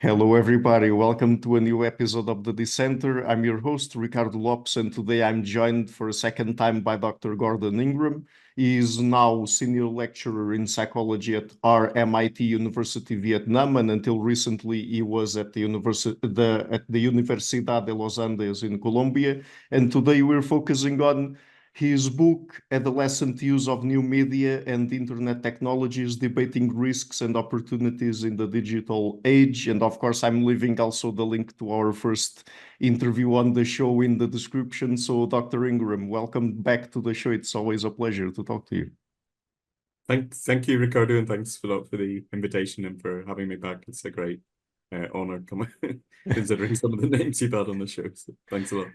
Hello, everybody. Welcome to a new episode of the Dissenter. I'm your host, Ricardo Lopes, and today I'm joined for a second time by Dr. Gordon Ingram. He is now senior lecturer in psychology at RMIT University Vietnam, and until recently he was at the Universidad de los Andes in Colombia. And today we're focusing on his book, Adolescent Use of New Media and Internet Technologies, Debating Risks and Opportunities in the Digital Age. And of course, I'm leaving also the link to our first interview on the show in the description. So, Dr. Ingram, welcome back to the show. It's always a pleasure to talk to you. Thank you, Ricardo, and thanks a lot for the invitation and for having me back. It's a great honor considering some of the names you've had on the show. So thanks a lot.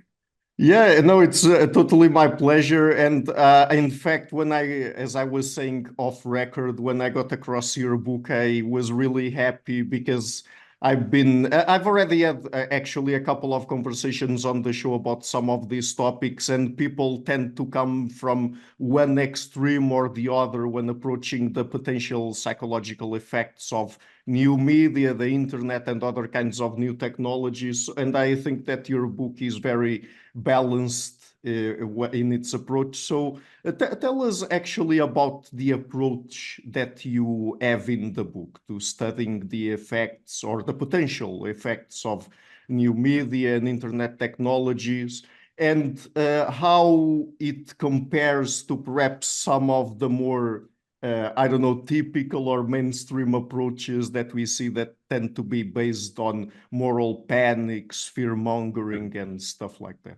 Yeah, no, it's totally my pleasure. And in fact, as I was saying off record, when I got across your book, I was really happy because I've already had actually a couple of conversations on the show about some of these topics, and people tend to come from one extreme or the other when approaching the potential psychological effects of new media, the internet, and other kinds of new technologies. And I think that your book is very balanced in its approach. So tell us actually about the approach that you have in the book to studying the effects or the potential effects of new media and internet technologies, and how it compares to perhaps some of the more I don't know, typical or mainstream approaches that we see that tend to be based on moral panics, fear mongering, and stuff like that.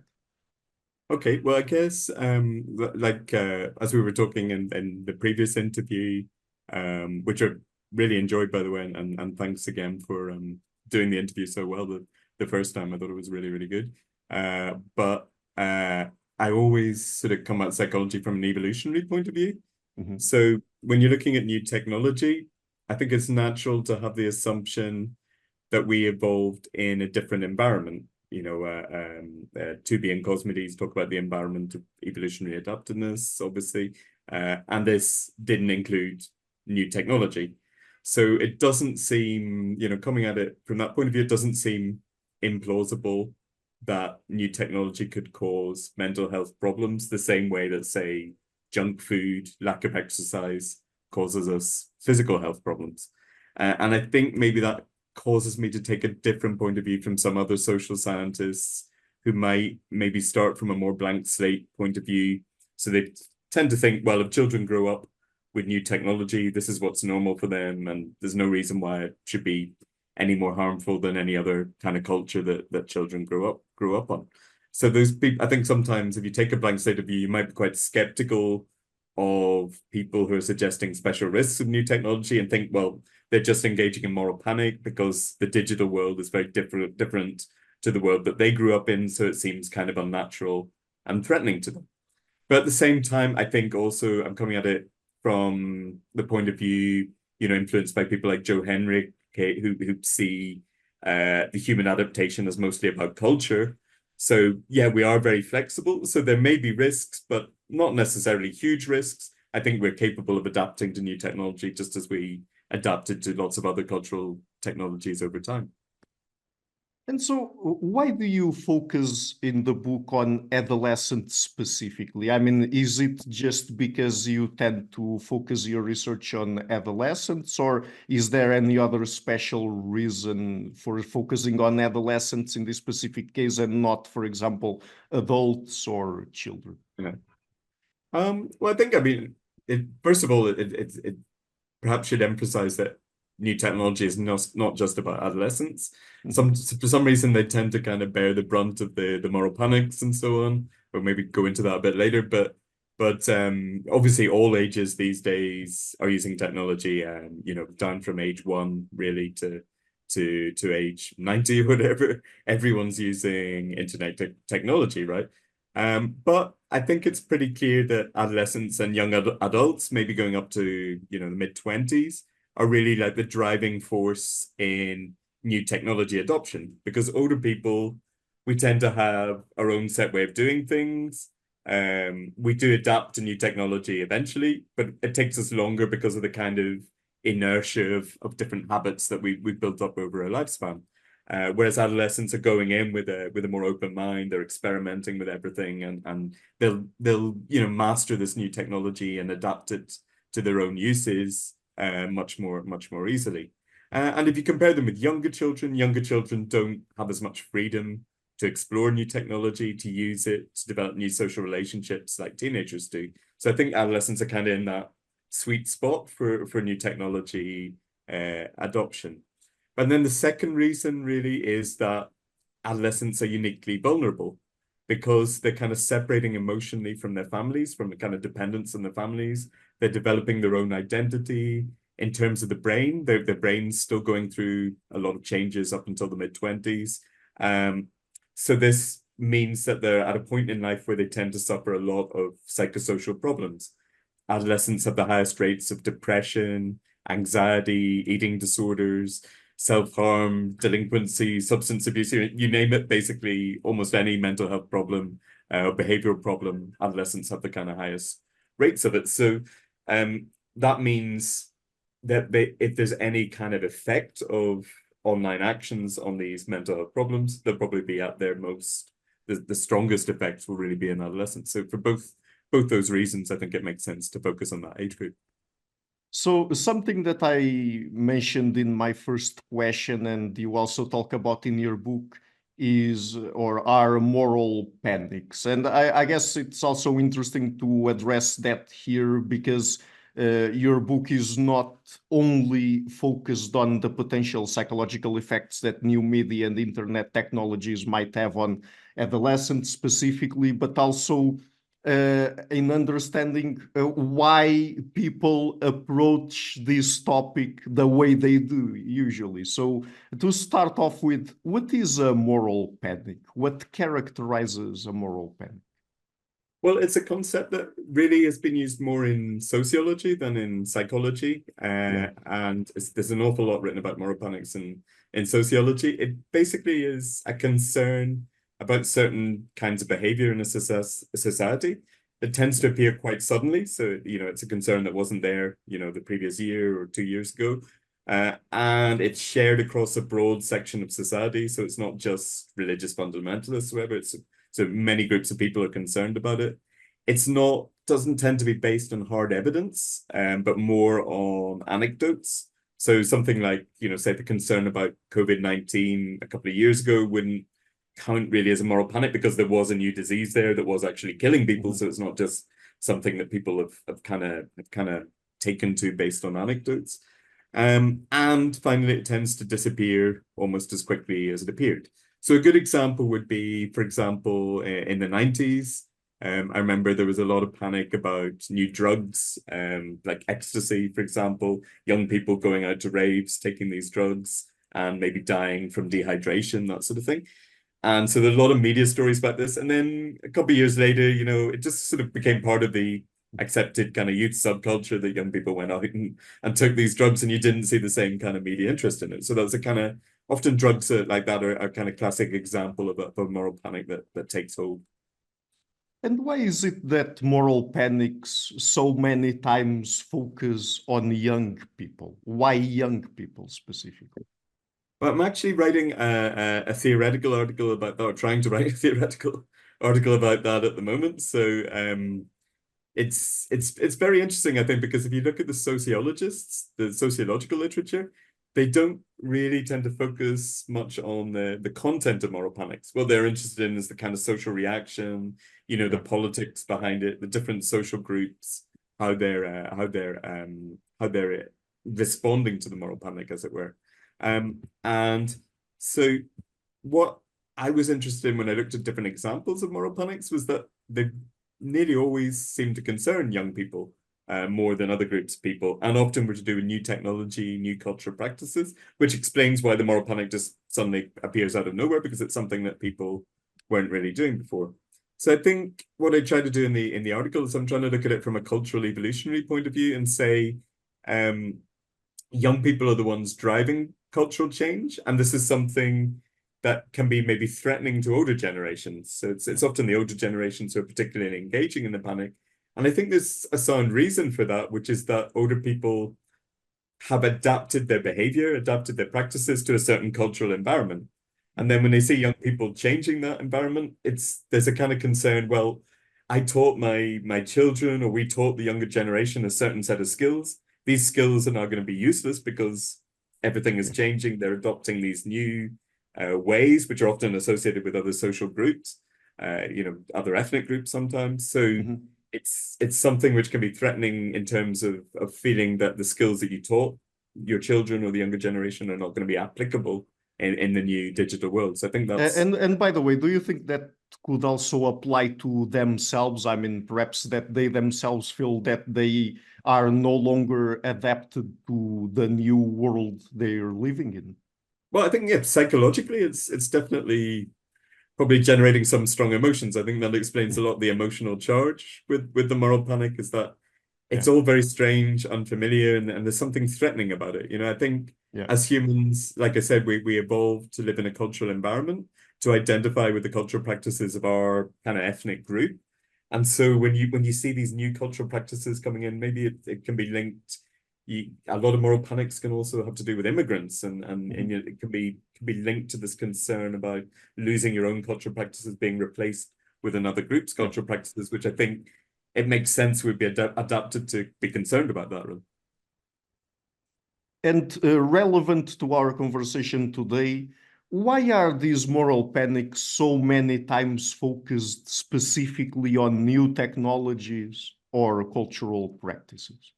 Okay, well, I guess as we were talking in the previous interview, which I really enjoyed, by the way, and thanks again for doing the interview so well the first time. I thought it was really, really good. But I always sort of come at psychology from an evolutionary point of view. Mhm. So when you're looking at new technology, I think it's natural to have the assumption that we evolved in a different environment. Tooby and Cosmides talk about the environment of evolutionary adaptiveness, obviously, and this didn't include new technology. So it doesn't seem, coming at it from that point of view, it doesn't seem implausible that new technology could cause mental health problems the same way that, say, junk food, lack of exercise causes us physical health problems. And I think maybe that causes me to take a different point of view from some other social scientists who might maybe start from a more blank slate point of view. So they tend to think, well, if children grow up with new technology, this is what's normal for them, and there's no reason why it should be any more harmful than any other kind of culture that children grew up on. So those people, I think sometimes if you take a blank slate of view, you might be quite skeptical of people who are suggesting special risks of new technology and think, well, they're just engaging in moral panic because the digital world is very different to the world that they grew up in. So it seems kind of unnatural and threatening to them. But at the same time, I think also I'm coming at it from the point of view, influenced by people like Joe Henry, who see the human adaptation as mostly about culture. So yeah, we are very flexible. So there may be risks, but not necessarily huge risks. I think we're capable of adapting to new technology just as we adapted to lots of other cultural technologies over time. And so, why do you focus in the book on adolescents specifically? I mean, is it just because you tend to focus your research on adolescents, or is there any other special reason for focusing on adolescents in this specific case and not, for example, adults or children? Yeah. Well, I think, first of all, it perhaps should emphasize that new technology is not just about adolescents. For some reason, they tend to kind of bear the brunt of the moral panics and so on. Or maybe go into that a bit later. But obviously, all ages these days are using technology. Down from age 1 really to age 90 or whatever. Everyone's using internet technology, right? But I think it's pretty clear that adolescents and young adults, maybe going up to the mid-20s, are really like the driving force in new technology adoption. Because older people, we tend to have our own set way of doing things. We do adapt to new technology eventually, but it takes us longer because of the kind of inertia of different habits that we've built up over a lifespan. Whereas adolescents are going in with a more open mind, they're experimenting with everything, and they'll master this new technology and adapt it to their own uses much more easily. And if you compare them with younger children don't have as much freedom to explore new technology, to use it, to develop new social relationships like teenagers do. So I think adolescents are kind of in that sweet spot for new technology adoption. And then the second reason really is that adolescents are uniquely vulnerable because they're kind of separating emotionally from their families, from the kind of dependence on their families. They're developing their own identity. In terms of the brain, their brain's still going through a lot of changes up until the mid-20s. So this means that they're at a point in life where they tend to suffer a lot of psychosocial problems. Adolescents have the highest rates of depression, anxiety, eating disorders, self-harm, delinquency, substance abuse, you name it, basically almost any mental health problem or behavioral problem, adolescents have the kind of highest rates of it. So that means that if there's any kind of effect of online actions on these mental health problems, they'll probably be at their most, the strongest effects will really be in adolescence. So for both those reasons, I think it makes sense to focus on that age group. So something that I mentioned in my first question, and you also talk about in your book, is or are moral panics. And I guess it's also interesting to address that here because your book is not only focused on the potential psychological effects that new media and internet technologies might have on adolescents specifically, but also in understanding why people approach this topic the way they do usually. So to start off with, what is a moral panic? What characterizes a moral panic? Well, it's a concept that really has been used more in sociology than in psychology. Yeah. And there's an awful lot written about moral panics in sociology. It basically is a concern about certain kinds of behavior in a society. It tends to appear quite suddenly. So, it's a concern that wasn't there, the previous year or 2 years ago. And it's shared across a broad section of society. So it's not just religious fundamentalists, whoever, so many groups of people are concerned about it. Doesn't tend to be based on hard evidence, but more on anecdotes. So something like, say the concern about COVID-19 a couple of years ago wouldn't count really as a moral panic because there was a new disease there that was actually killing people. So it's not just something that people have kind of taken to based on anecdotes. And finally, it tends to disappear almost as quickly as it appeared. So a good example would be, for example, in the 90s, I remember there was a lot of panic about new drugs, like ecstasy, for example, young people going out to raves, taking these drugs and maybe dying from dehydration, that sort of thing. And so there's a lot of media stories about this. And then a couple of years later, it just sort of became part of the accepted kind of youth subculture that young people went out and took these drugs, and you didn't see the same kind of media interest in it. So that's a kind of, often drugs like that are a kind of classic example of a moral panic that takes hold. And why is it that moral panics so many times focus on young people? Why young people specifically? Well, I'm actually writing a theoretical article about that, or trying to write a theoretical article about that at the moment. So it's very interesting, I think, because if you look at the sociologists, the sociological literature, they don't really tend to focus much on the content of moral panics. What they're interested in is the kind of social reaction, the politics behind it, the different social groups, how they're responding to the moral panic, as it were. And so what I was interested in when I looked at different examples of moral panics was that they nearly always seem to concern young people more than other groups of people, and often were to do with new technology, new cultural practices, which explains why the moral panic just suddenly appears out of nowhere, because it's something that people weren't really doing before. So I think what I try to do in the article is I'm trying to look at it from a cultural evolutionary point of view and say young people are the ones driving cultural change, and this is something that can be maybe threatening to older generations. So it's often the older generations who are particularly engaging in the panic. And I think there's a sound reason for that, which is that older people have adapted their behavior, adapted their practices to a certain cultural environment. And then when they see young people changing that environment, there's a kind of concern, well, I taught my children, or we taught the younger generation a certain set of skills. These skills are now going to be useless because everything is changing. They're adopting these new ways, which are often associated with other social groups, other ethnic groups sometimes. So Mhm. it's something which can be threatening in terms of feeling that the skills that you taught your children or the younger generation are not going to be applicable in the new digital world. So I think that's And by the way, do you think that could also apply to themselves? I mean, perhaps that they themselves feel that they are no longer adapted to the new world they're living in. well, I think yeah, psychologically it's definitely probably generating some strong emotions. I think that explains a lot of the emotional charge with the moral panic, is that Yeah, it's all very strange, unfamiliar, and there's something threatening about it. I think yeah. as humans, like I said, we evolved to live in a cultural environment to identify with the cultural practices of our kind of ethnic group. And so when you see these new cultural practices coming in, maybe it can be linked. A lot of moral panics can also have to do with immigrants, and Mhm. it can be linked to this concern about losing your own cultural practices being replaced with another group's Yeah. cultural practices, which I think it makes sense we'd be adapted to be concerned about that, really. And relevant to our conversation today, why are these moral panics so many times focused specifically on new technologies or cultural practices?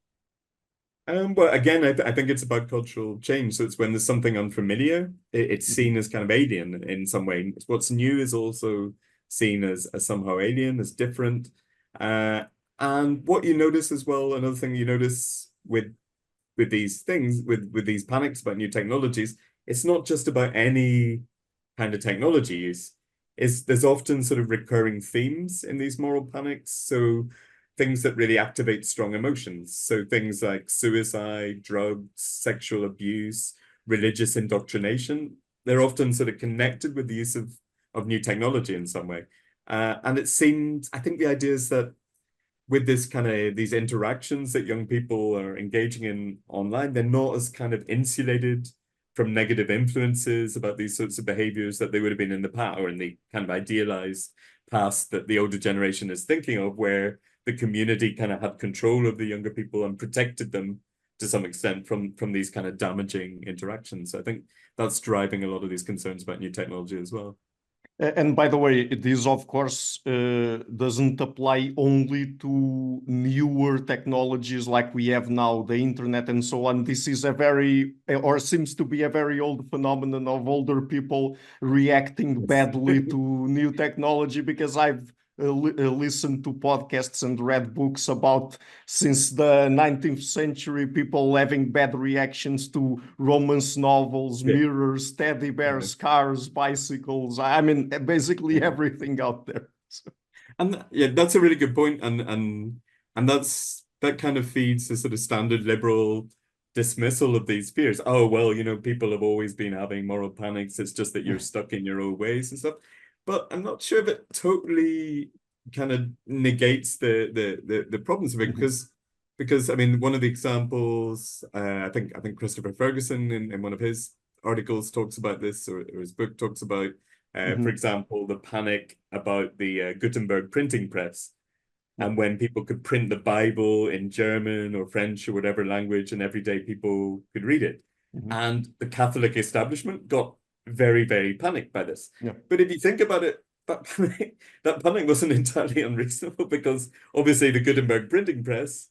But again, I think it's about cultural change. So it's when there's something unfamiliar, it's Mhm. seen as kind of alien in some way. What's new is also seen as somehow alien, as different. Uh, and what you notice as well, another thing you notice with these things, with these panics about new technologies, it's not just about any kind of technology use. There's often sort of recurring themes in these moral panics. So things that really activate strong emotions. So things like suicide, drugs, sexual abuse, religious indoctrination, they're often sort of connected with the use of new technology in some way. And it seems, I think the idea is that with this kind of these interactions that young people are engaging in online, they're not as kind of insulated from negative influences about these sorts of behaviors that they would have been in the past, or in the kind of idealized past that the older generation is thinking of, where the community kind of had control of the younger people and protected them to some extent from these kind of damaging interactions. So I think that's driving a lot of these concerns about new technology as well. And by the way, this of course doesn't apply only to newer technologies like we have now, the internet and so on. This is a very, or seems to be a very old phenomenon of older people reacting Yes. badly to new technology, because I've listened to podcasts and read books about since the 19th century, people having bad reactions to romance novels, Yeah. mirrors, teddy Yeah. bears, cars, bicycles. I mean, basically Yeah. everything out there. And yeah, that's a really good point, and that kind of feeds the sort of standard liberal dismissal of these fears. Oh, well, people have always been having moral panics. It's just that you're stuck in your old ways and stuff. But I'm not sure if it totally kind of negates the problems of it, Mhm, because I mean, one of the examples, I think Christopher Ferguson in one of his articles talks about this, or his book talks about, for mhm, example, the panic about the Gutenberg printing press, yeah, and when people could print the Bible in German or French or whatever language, and everyday people could read it. mhm, And the Catholic establishment got very, very panicked by this. yeah, But if you think about it, that panic wasn't entirely unreasonable, because obviously the Gutenberg printing press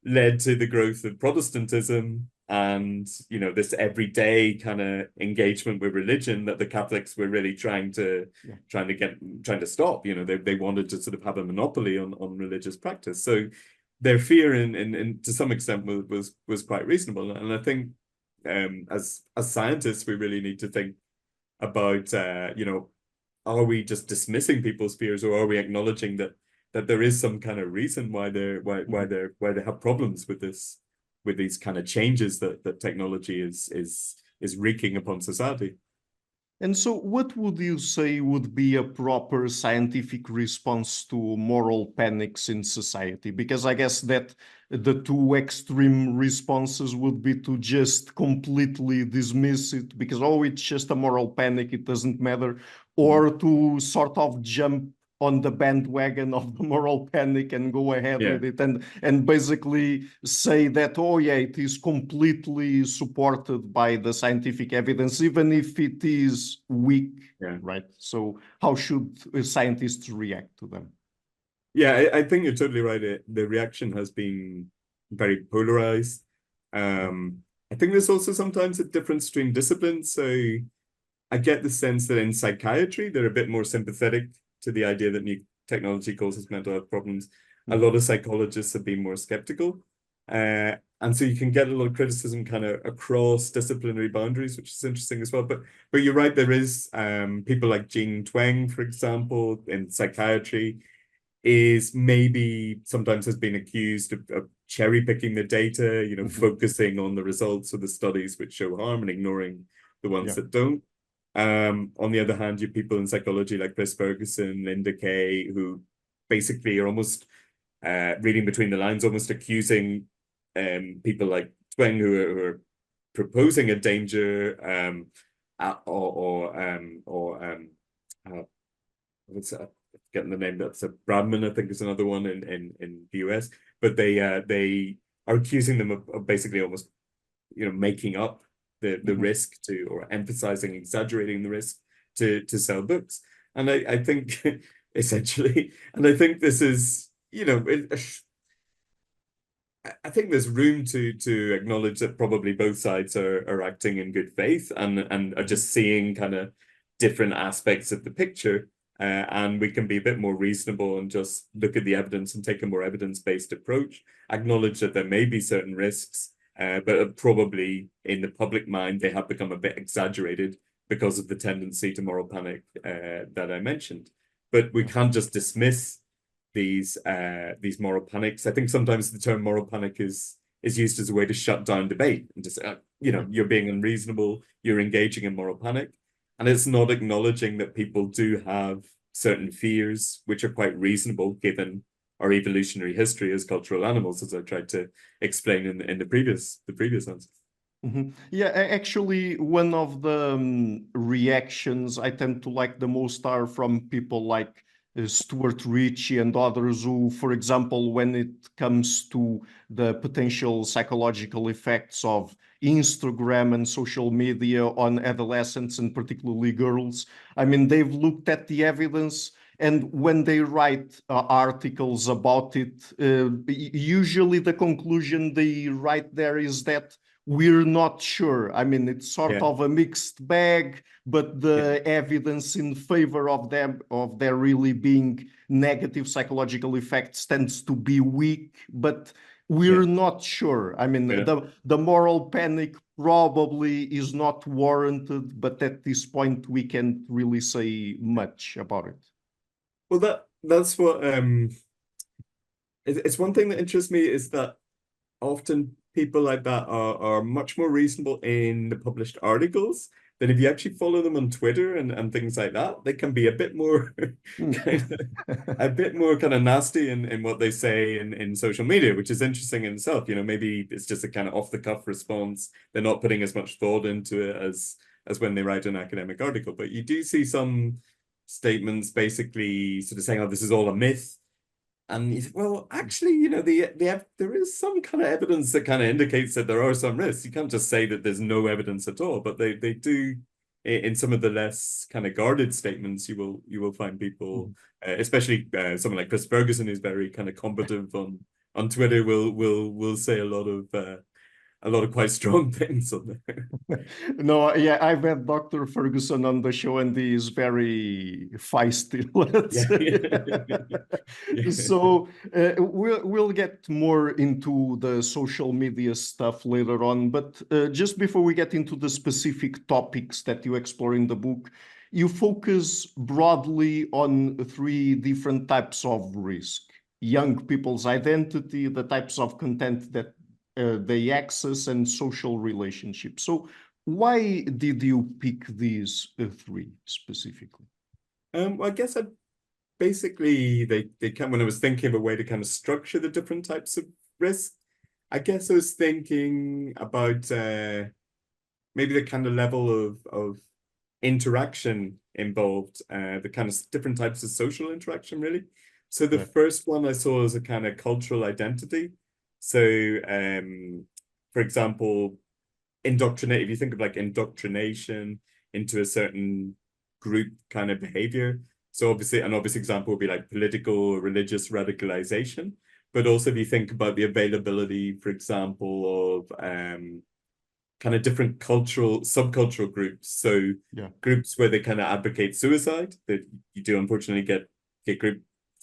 led to the growth of Protestantism and this everyday kind of engagement with religion that the Catholics were really yeah. trying to stop. They wanted to sort of have a monopoly on religious practice. So their fear in to some extent was quite reasonable. And I think as scientists we really need to think about are we just dismissing people's fears, or are we acknowledging that there is some kind of reason Mhm. why they have problems with these kind of changes that technology is wreaking upon society? And so what would you say would be a proper scientific response to moral panics in society? Because I guess that the two extreme responses would be to just completely dismiss it because, oh, it's just a moral panic, it doesn't matter, Mhm. or to sort of jump on the bandwagon of the moral panic and go ahead Yeah, with it and basically say that, oh yeah, it is completely supported by the scientific evidence, even if it is weak, yeah. right? So how should scientists react to them? Yeah, I think you're totally right. The reaction has been very polarized. I think there's also sometimes a difference between disciplines. So I get the sense that in psychiatry, they're a bit more sympathetic to the idea that new technology causes mental health problems. A Mhm. lot of psychologists have been more skeptical. And so you can get a lot of criticism kind of across disciplinary boundaries, which is interesting as well. But you're right, there is people like Jean Twenge, for example, in psychiatry, is maybe sometimes has been accused of cherry picking the data, Mhm. focusing on the results of the studies which show harm and ignoring the ones Yeah. that don't. On the other hand, you have people in psychology like Chris Ferguson, Linda Kay, who basically are almost reading between the lines, almost accusing people like Tweng who are proposing a danger uh, what's getting the name, that's a Bradman, I think is another one in the US, but they are accusing them of basically almost making up the Mhm. risk to, or emphasizing, exaggerating the risk to sell books. And I think essentially, and I think this is, I think there's room to acknowledge that probably both sides are acting in good faith and are Mhm. just seeing kind of different aspects of the picture. And we can be a bit more reasonable and just look at the evidence and take a more evidence-based approach, acknowledge that there may be certain risks, but probably in the public mind, they have become a bit exaggerated because of the tendency to moral panic that I mentioned. But we Yeah. can't just dismiss these moral panics. I think sometimes the term moral panic is used as a way to shut down debate and just Yeah. you're being unreasonable, you're engaging in moral panic, and it's not acknowledging that people do have certain fears which are quite reasonable given our evolutionary history as cultural animals, as I tried to explain in the previous answer. Mhm. Yeah, actually, one of the reactions I tend to like the most are from people like Stuart Ritchie and others who, for example, when it comes to the potential psychological effects of Instagram and social media on adolescents and particularly girls, I mean, they've looked at the evidence. And when they write articles about it, usually the conclusion they write there is that we're not sure. I mean, it's sort Yeah, of a mixed bag, but yeah, the evidence in favor of them, of there really being negative psychological effects tends to be weak, but yeah, we're not sure. I mean, yeah. the moral panic probably is not warranted, but at this point, we can't really say much about it. Well, that's what it's one thing that interests me is that often people like that are much more reasonable in the published articles than if you actually follow them on Twitter and things like that. They can be a bit more kind of kind of nasty in what they say in social media, which is interesting in itself. Maybe it's just a kind of off the cuff response. They're not putting as much thought into it as when they write an academic article. But you do see some statements basically sort of saying, "Oh, this is all a myth." And you think, well, actually, there is some kind of evidence that kind of indicates that there are some risks. You can't just say that there's no evidence at all, but they do in some of the less kind of guarded statements. You will find people, especially someone like Chris Ferguson, who's very kind of combative on Twitter, will say a lot of quite strong things on there. No, yeah, I've had Dr. Ferguson on the show and he is very feisty, let's Yeah, say. yeah, So we'll get more into the social media stuff later on, but just before we get into the specific topics that you explore in the book, you focus broadly on three different types of risk: young people's identity, the types of content that they access, and social relationships. So Why did you pick these three specifically? Well, I guess basically they kind when I was thinking of a way to kind of structure the different types of risk, I guess I was thinking about maybe the kind of level of interaction involved, the kind of different types of social interaction, really. So the Yeah. first one I saw as a kind of cultural identity. So, for example, indoctrinate, if you think of like indoctrination into a certain group kind of behavior. So obviously, an obvious example would be like political or religious radicalization. But also if you think about the availability, for example, of kind of different cultural, subcultural groups. So Yeah. groups where they kind of advocate suicide, that you do unfortunately get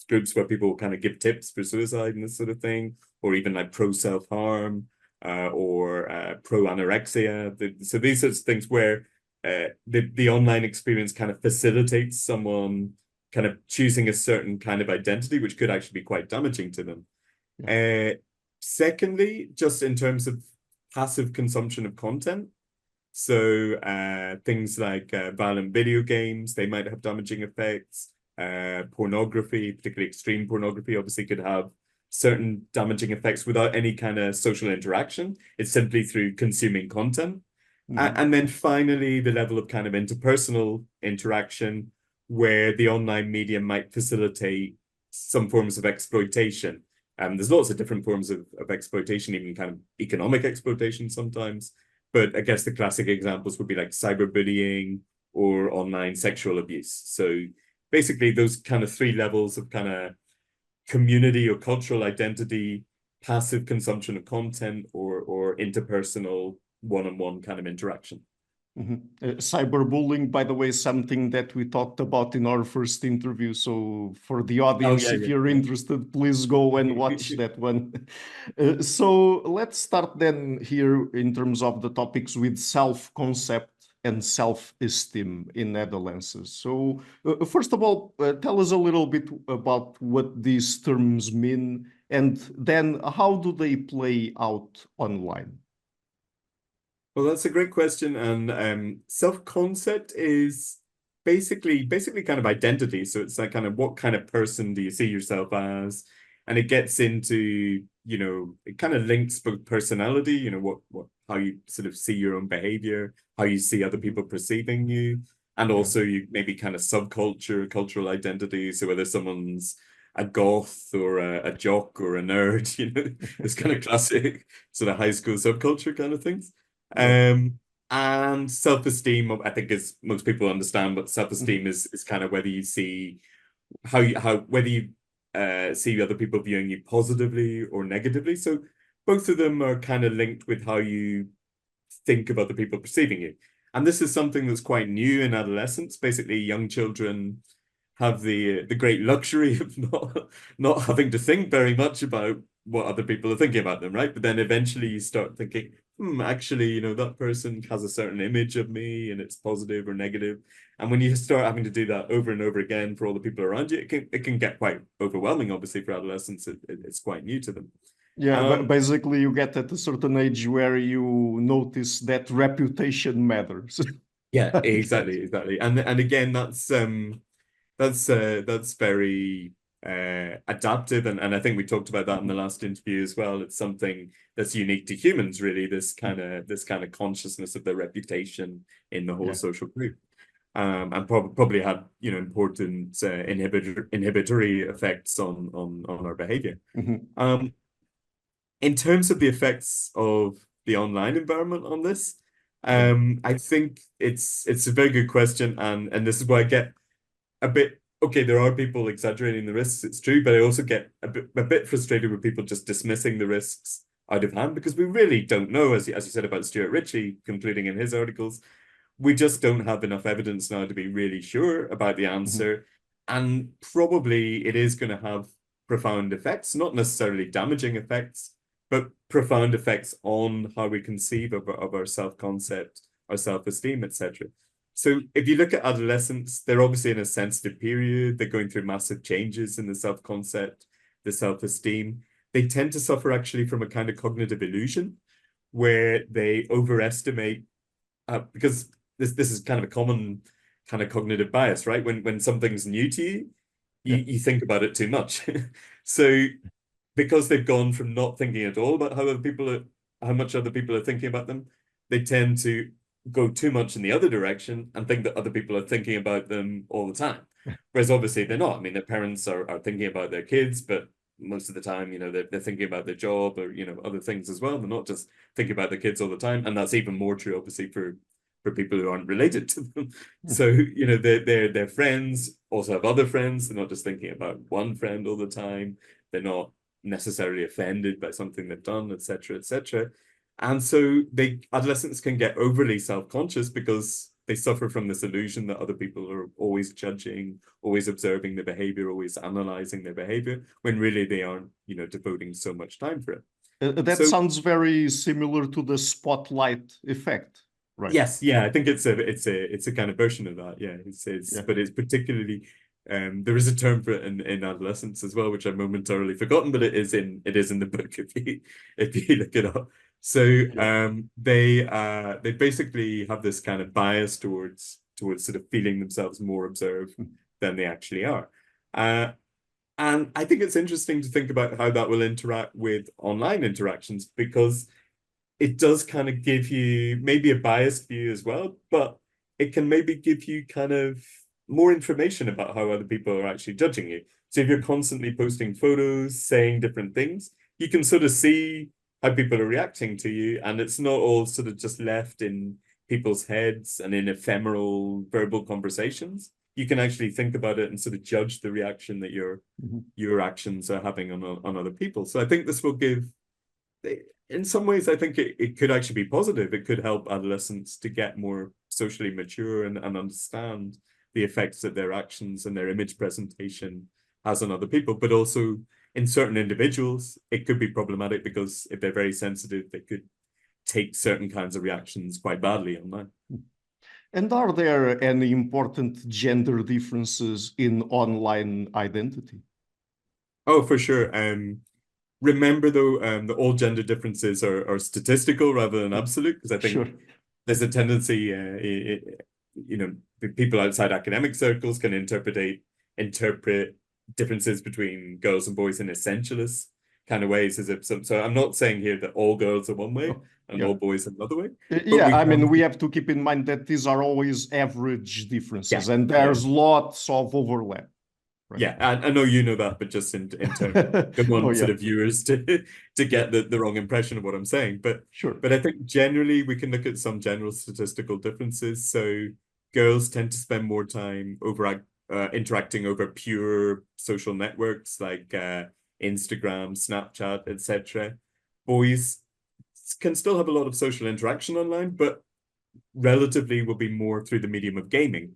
groups where people kind of give tips for suicide and this sort of thing, or even like pro self-harm, or pro anorexia. So these sorts of things where the online experience kind of facilitates someone kind of choosing a certain kind of identity, which could actually be quite damaging to them. Yeah. Secondly, just in terms of passive consumption of content. So things like violent video games, they might have damaging effects. Pornography, particularly extreme pornography, obviously could have certain damaging effects without any kind of social interaction. It's simply through consuming content. Mhm. And then finally, the level of kind of interpersonal interaction where the online media might facilitate some forms of exploitation. There's lots of different forms of exploitation, even kind of economic exploitation sometimes. But I guess the classic examples would be like cyberbullying or online sexual abuse. So basically those kind of three levels of kind of community or cultural identity, passive consumption of content, or interpersonal one-on-one kind of interaction. Mhm. Cyberbullying, by the way, is something that we talked about in our first interview. So, for the Oh audience, yeah, if yeah, you're yeah. interested, please go and watch that one. So, let's start then here in terms of the topics with self-concept and self-esteem in adolescence. So, first of all, tell us a little bit about what these terms mean, and then how do they play out online? Well, that's a great question. And self-concept is basically kind of identity. So it's like kind of what kind of person do you see yourself as? And it gets into, it kind of links both personality, what how you sort of see your own behavior, how you see other Mhm. people perceiving you, and Yeah. also you maybe kind of subculture, cultural identity. So whether someone's a goth or a jock or a nerd, this kind of classic sort of high school subculture kind of things. Yeah. Um, and self-esteem, I think, as most people understand, but self-esteem Mhm. is kind of whether you see whether you see other people viewing you positively or negatively. So both of them are kind of linked with how you think of other people perceiving you. And this is something that's quite new in adolescence. Basically, young children have the great luxury of not having to think very much about what other people are thinking about them, right? But then eventually you start thinking, actually, that person has a certain image of me and it's positive or negative. And when you start having to do that over and over again for all the people around you, it can get quite overwhelming, obviously, for adolescents. It's quite new to them. Yeah, but Um, basically you get at a certain age where you notice that reputation matters. yeah, I guess. exactly. And again, that's very adaptive, and I think we talked about that in the Mhm. last interview as well. It's something that's unique to humans, really, this kind of consciousness of their reputation in the whole Yeah. social group. And probably had important inhibitory effects on our behavior. Mhm. Um, in terms of the effects of the online environment on this, Yeah. I think it's a very good question, and this is where I get a bit okay. There are people exaggerating the risks, it's true, but I also get a bit frustrated with people just dismissing the risks out of hand because we really don't know, as you said about Stuart Ritchie concluding in his articles, we just don't have enough evidence now to be really sure about the Mhm. answer. And probably it is going to have profound effects, not necessarily damaging effects, but profound effects on how we conceive of our self-concept, our self-esteem, etc. So if you look at adolescents, they're obviously in a sensitive period. They're going through massive changes in the self-concept, the self-esteem. They tend to suffer actually from a kind of cognitive illusion where they overestimate because this is kind of a common kind of cognitive bias, right? When something's new to you, Yeah. you think about it too much. So because they've gone from not thinking at all about how much other people are thinking about them, they tend to go too much in the other direction and think that other people are thinking about them all the time. Whereas obviously they're not. I mean, their parents are thinking about their kids, but most of the time, they're thinking about their job or, other things as well. They're not just thinking about their kids all the time. And that's even more true, obviously, for people who aren't related to them. So, their friends also have other friends. They're not just thinking about one friend all the time. They're not necessarily offended by something they've done, etc., etc. And so adolescents can get overly self-conscious because they suffer from this illusion that other people are always judging, always observing their behavior, always analyzing their behavior, when really they aren't, devoting so much time for it. That So sounds very similar to the spotlight effect, right? yes, yeah, I think it's a kind of version of that. Yeah, Yeah. but it's particularly there is a term for it in adolescence as well, which I've momentarily forgotten, but it is in the book if you look it up. So Yeah. they basically have this kind of bias towards sort of feeling themselves more observed than they actually are. Uh, and I think it's interesting to think about how that will interact with online interactions, because it does kind of give you maybe a biased view as well, but it can maybe give you kind of more information about how other people are actually judging you. So if you're constantly posting photos, saying different things, you can sort of see how people are reacting to you, and it's not all sort of just left in people's heads and in ephemeral verbal conversations. You can actually think about it and sort of judge the reaction that your actions are having on other people. So I think this will give, in some ways, I think it could actually be positive. It could help adolescents to get more socially mature and understand the effects that their actions and their image presentation has on other people. But also in certain individuals, it could be problematic because if they're very sensitive, they could take certain kinds of reactions quite badly online. And are there any important gender differences in online identity? Oh, for sure. Remember though, that all gender differences are statistical rather than absolute, because I think Sure. there's a tendency, people outside academic circles can interpret differences between girls and boys in essentialist kind of ways, as if so I'm not saying here that all girls are one way Oh, and yeah. all boys another way, but Yeah, we I mean, can, we have to keep in mind that these are always average yeah, differences, and yeah. there's lots of overlap, right? Yeah, I know you know that, but just in terms, don't Oh, want yeah, sort of viewers to get the wrong impression of what I'm saying. sure. But I think generally we can look at some general statistical differences. So girls tend to spend more time interacting over pure social networks like Instagram, Snapchat, etc. Boys can still have a lot of social interaction online, but relatively will be more through the medium of gaming.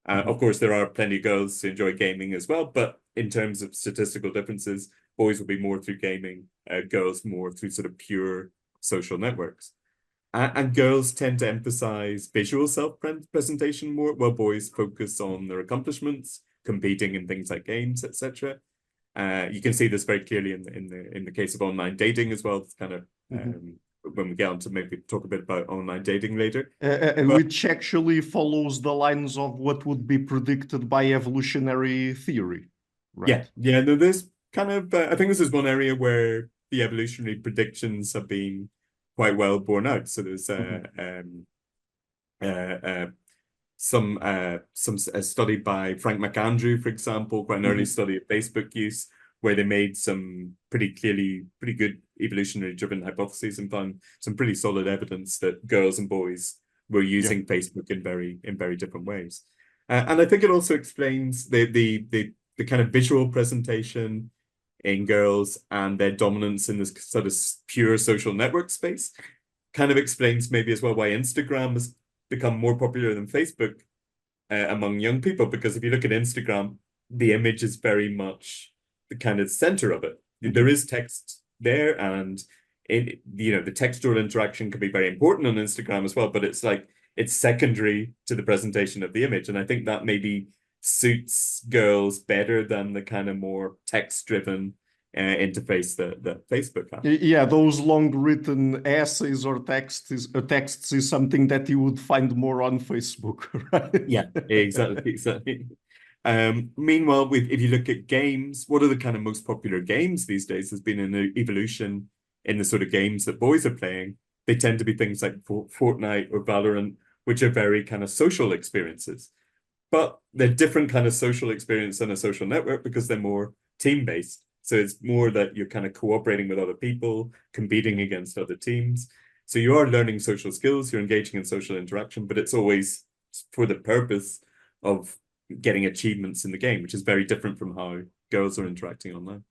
Of course, there are plenty of girls who enjoy gaming as well, but in terms of statistical differences, boys will be more through gaming, girls more through sort of pure social networks. And girls tend to emphasize visual self-presentation more, while boys focus on their accomplishments, competing in things like games, etc. You can see this very clearly in the case of online dating as well. It's kind of when we get on to maybe talk a bit about online dating later. And But which actually follows the lines of what would be predicted by evolutionary theory, right? yeah, no, there's kind of I think this is one area where the evolutionary predictions have been quite well borne out. So there's uh, uh, some a study by Frank McAndrew, for example, quite an early study of Facebook use, where they made some pretty good evolutionary driven hypotheses and found some pretty solid evidence that girls and boys were Yeah. using Facebook in very different ways. And I think it also explains the kind of visual presentation in girls and their dominance in this sort of pure social network space. Kind of explains maybe as well why Instagram has become more popular than Facebook among young people, because if you look at Instagram, the image is very much the kind of center of it. There is text there, and the textual interaction can be very important on Instagram as well, but it's secondary to the presentation of the image. And I think that maybe suits girls better than the kind of more text-driven interface that Facebook has. Yeah, those long written essays or texts is something that you would find more on Facebook, right? Yeah, exactly, exactly. Meanwhile, if you look at games, what are the kind of most popular games these days? There's been an evolution in the sort of games that boys are playing. They tend to be things like Fortnite or Valorant, which are very kind of social experiences. But they're different kind of social experience than a social network because they're more team-based. So it's more that you're kind of cooperating with other people, competing against other teams. So you are learning social skills, you're engaging in social interaction, but it's always for the purpose of getting achievements in the game, which is very different from how girls are interacting online.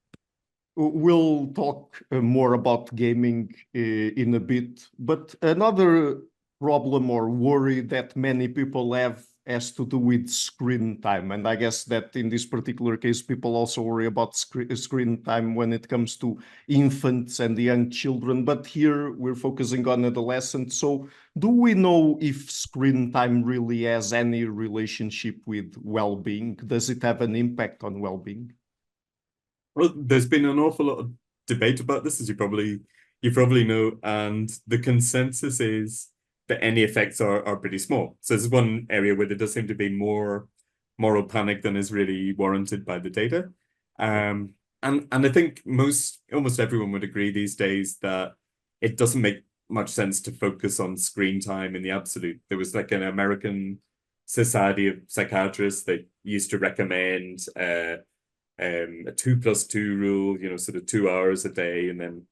We'll talk more about gaming in a bit, but another problem or worry that many people have has to do with screen time. And I guess that in this particular case, people also worry about screen time when it comes to infants and young children. But here we're focusing on adolescents. So do we know if screen time really has any relationship with well-being? Does it have an impact on well-being? Well, there's been an awful lot of debate about this, as you probably know, and the consensus is that any effects are pretty small. So this is one area where there does seem to be more moral panic than is really warranted by the data. And I think almost everyone would agree these days that it doesn't make much sense to focus on screen time in the absolute. There was like an American Society of Psychiatrists that used to recommend a 2+2 rule, sort of 2 hours a day, and then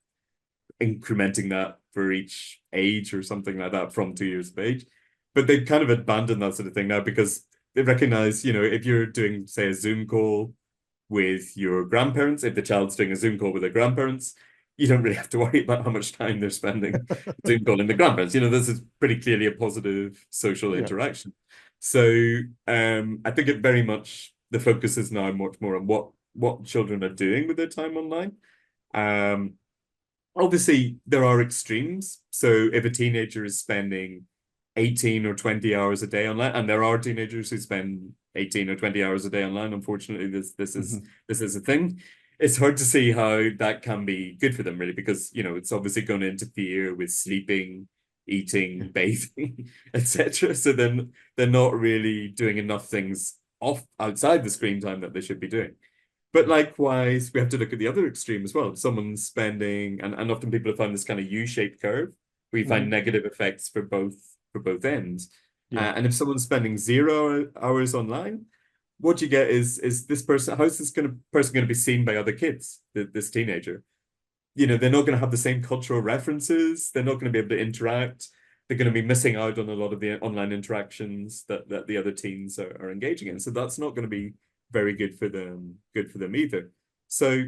incrementing that for each age or something like that from 2 years of age. But they've kind of abandoned that sort of thing now because they recognize, if you're doing, say, a Zoom call with your grandparents, if the child's doing a Zoom call with their grandparents, you don't really have to worry about how much time they're spending Zoom calling the grandparents. This is pretty clearly a positive social interaction. So I think it very much, the focus is now much more on what children are doing with their time online. Obviously, there are extremes. So if a teenager is spending 18 or 20 hours a day online, and there are teenagers who spend 18 or 20 hours a day online, unfortunately, this is a thing. It's hard to see how that can be good for them, really, because it's obviously going to interfere with sleeping, eating, bathing, etc. So then they're not really doing enough things outside the screen time that they should be doing. But likewise, we have to look at the other extreme as well. Someone's spending, and often people have found this kind of U-shaped curve, where you find negative effects for both ends. And if someone's spending 0 hours online, what you get is this person, how is this person going to be seen by other kids, this teenager? They're not going to have the same cultural references. They're not going to be able to interact. They're going to be missing out on a lot of the online interactions that the other teens are engaging in. So that's not going to be very good for them either. So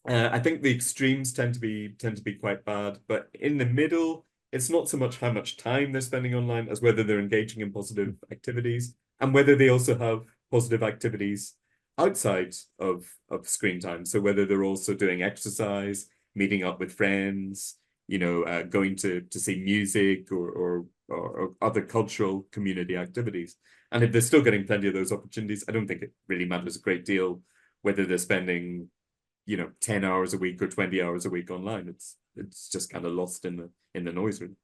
I think the extremes tend to be quite bad, but in the middle, it's not so much how much time they're spending online as whether they're engaging in positive activities and whether they also have positive activities outside of screen time. So whether they're also doing exercise, meeting up with friends, going to see music or other cultural community activities. And if they're still getting plenty of those opportunities, I don't think it really matters a great deal whether they're spending, 10 hours a week or 20 hours a week online. It's just kind of lost in the noise, really.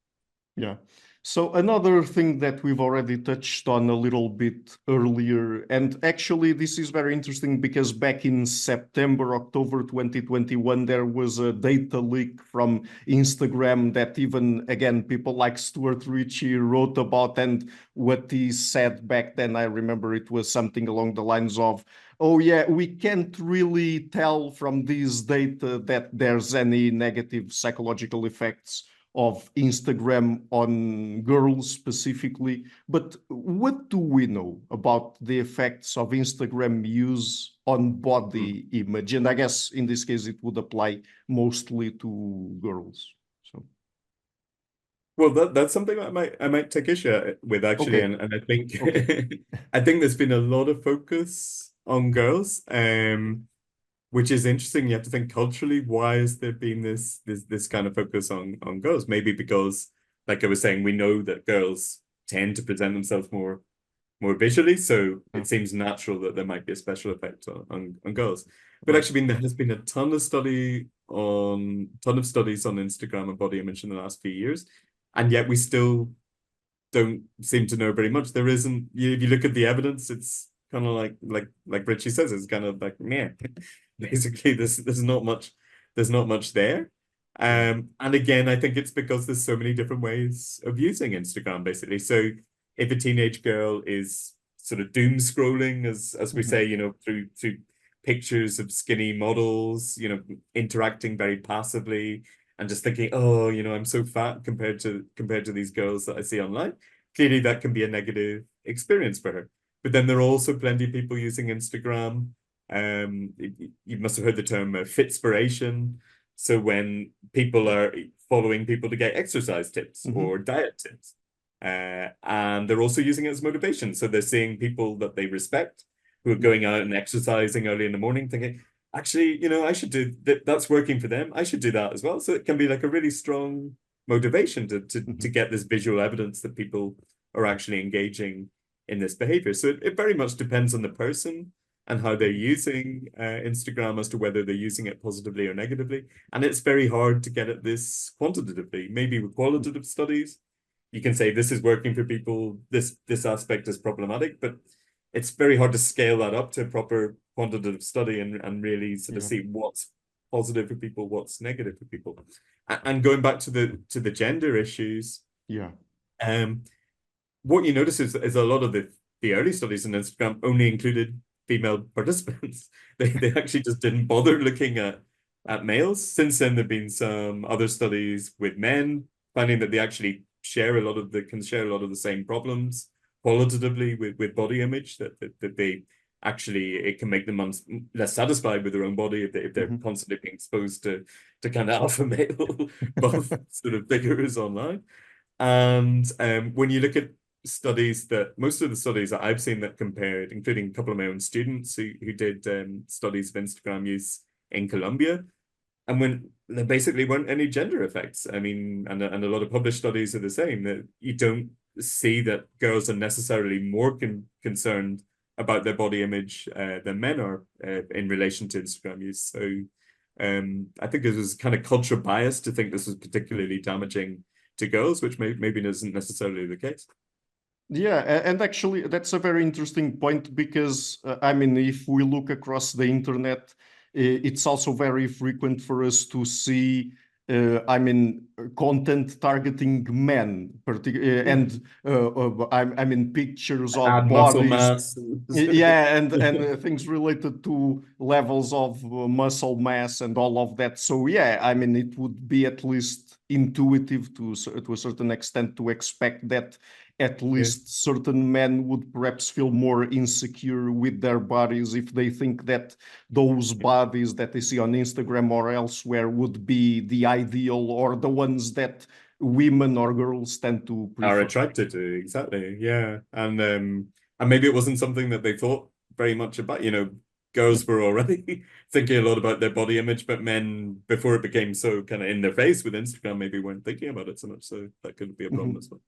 Yeah. So another thing that we've already touched on a little bit earlier, and actually this is very interesting because back in September, October 2021, there was a data leak from Instagram that even, again, people like Stuart Ritchie wrote about, and what he said back then, I remember it was something along the lines of, oh yeah, we can't really tell from this data that there's any negative psychological effects of Instagram on girls specifically. But what do we know about the effects of Instagram use on body image? And I guess in this case, it would apply mostly to girls. So, well, that's something I might take issue with, actually, okay. and I think Okay. I think there's been a lot of focus on girls, which is interesting. You have to think culturally, why has there been this kind of focus on girls? Maybe because, like I was saying, we know that girls tend to present themselves more more visually, so Yeah. it seems natural that there might be a special effect on girls. But Right. actually, there has been a ton of studies on Instagram and body image in the last few years, and yet we still don't seem to know very much. There isn't. If you look at the evidence, it's kind of like Richie says, it's kind of like meh. Basically, there's not much. There's not much there. Yeah. And again, I think it's because there's so many different ways of using Instagram, basically. So if a teenage girl is sort of doom scrolling, as we Mhm. say, through pictures of skinny models, interacting very passively and just thinking, oh, I'm so fat compared to these girls that I see online. Clearly, that can be a negative experience for her. But then there are also plenty of people using Instagram. You must have heard the term fitspiration. So when people are following people to get exercise tips Mhm. or diet tips, and they're also using it as motivation. So they're seeing people that they respect who are Yeah. going out and exercising early in the morning, thinking, actually, I should do that. That's working for them. I should do that as well. So it can be like a really strong motivation to Mhm. get this visual evidence that people are actually engaging in this behavior. So it very much depends on the person and how they're Mhm. using Instagram as to whether they're using it positively or negatively. And it's very hard to get at this quantitatively. Maybe with qualitative studies, you can say this is working for people, this aspect is problematic, but it's very hard to scale that up to a proper quantitative study and really sort of Yeah. see what's positive for people, what's negative for people. And going back to the gender issues, Yeah. um, what you notice is a lot of the early studies on Instagram only included female participants. They actually just didn't bother looking at males. Since then, there've been some other studies with men finding that they actually can share a lot of the same problems qualitatively with body image that they actually it can make them less satisfied with their own body if they're Mhm. constantly being exposed to kind of alpha male both sort of figures online. And when you look at studies most of the studies that I've seen that compared, including a couple of my own students who did studies of Instagram use in Colombia, and when there basically weren't any gender effects. I mean, and a lot of published studies are the same, that you don't see that girls are necessarily more concerned about their body image than men are in relation to Instagram use. So I think it was kind of cultural bias to think this was particularly damaging to girls, which maybe isn't necessarily the case. Yeah, and actually, that's a very interesting point because, I mean, if we look across the internet, it's also very frequent for us to see, I mean, content targeting men, and I mean, pictures of Add muscle bodies. mass. Yeah, and things related to levels of muscle mass and all of that. So yeah, I mean, it would be at least intuitive to a certain extent to expect that at Yeah. least certain men would perhaps feel more insecure with their bodies if they think that those bodies that they see on Instagram or elsewhere would be the ideal or the ones that women or girls tend to Are prefer. attracted to, exactly. Yeah. And maybe it wasn't something that they thought very much about. Girls were already thinking a lot about their body image, but men, before it became so kind of in their face with Instagram, maybe weren't thinking about it so much. So that could be a problem Mhm. as well.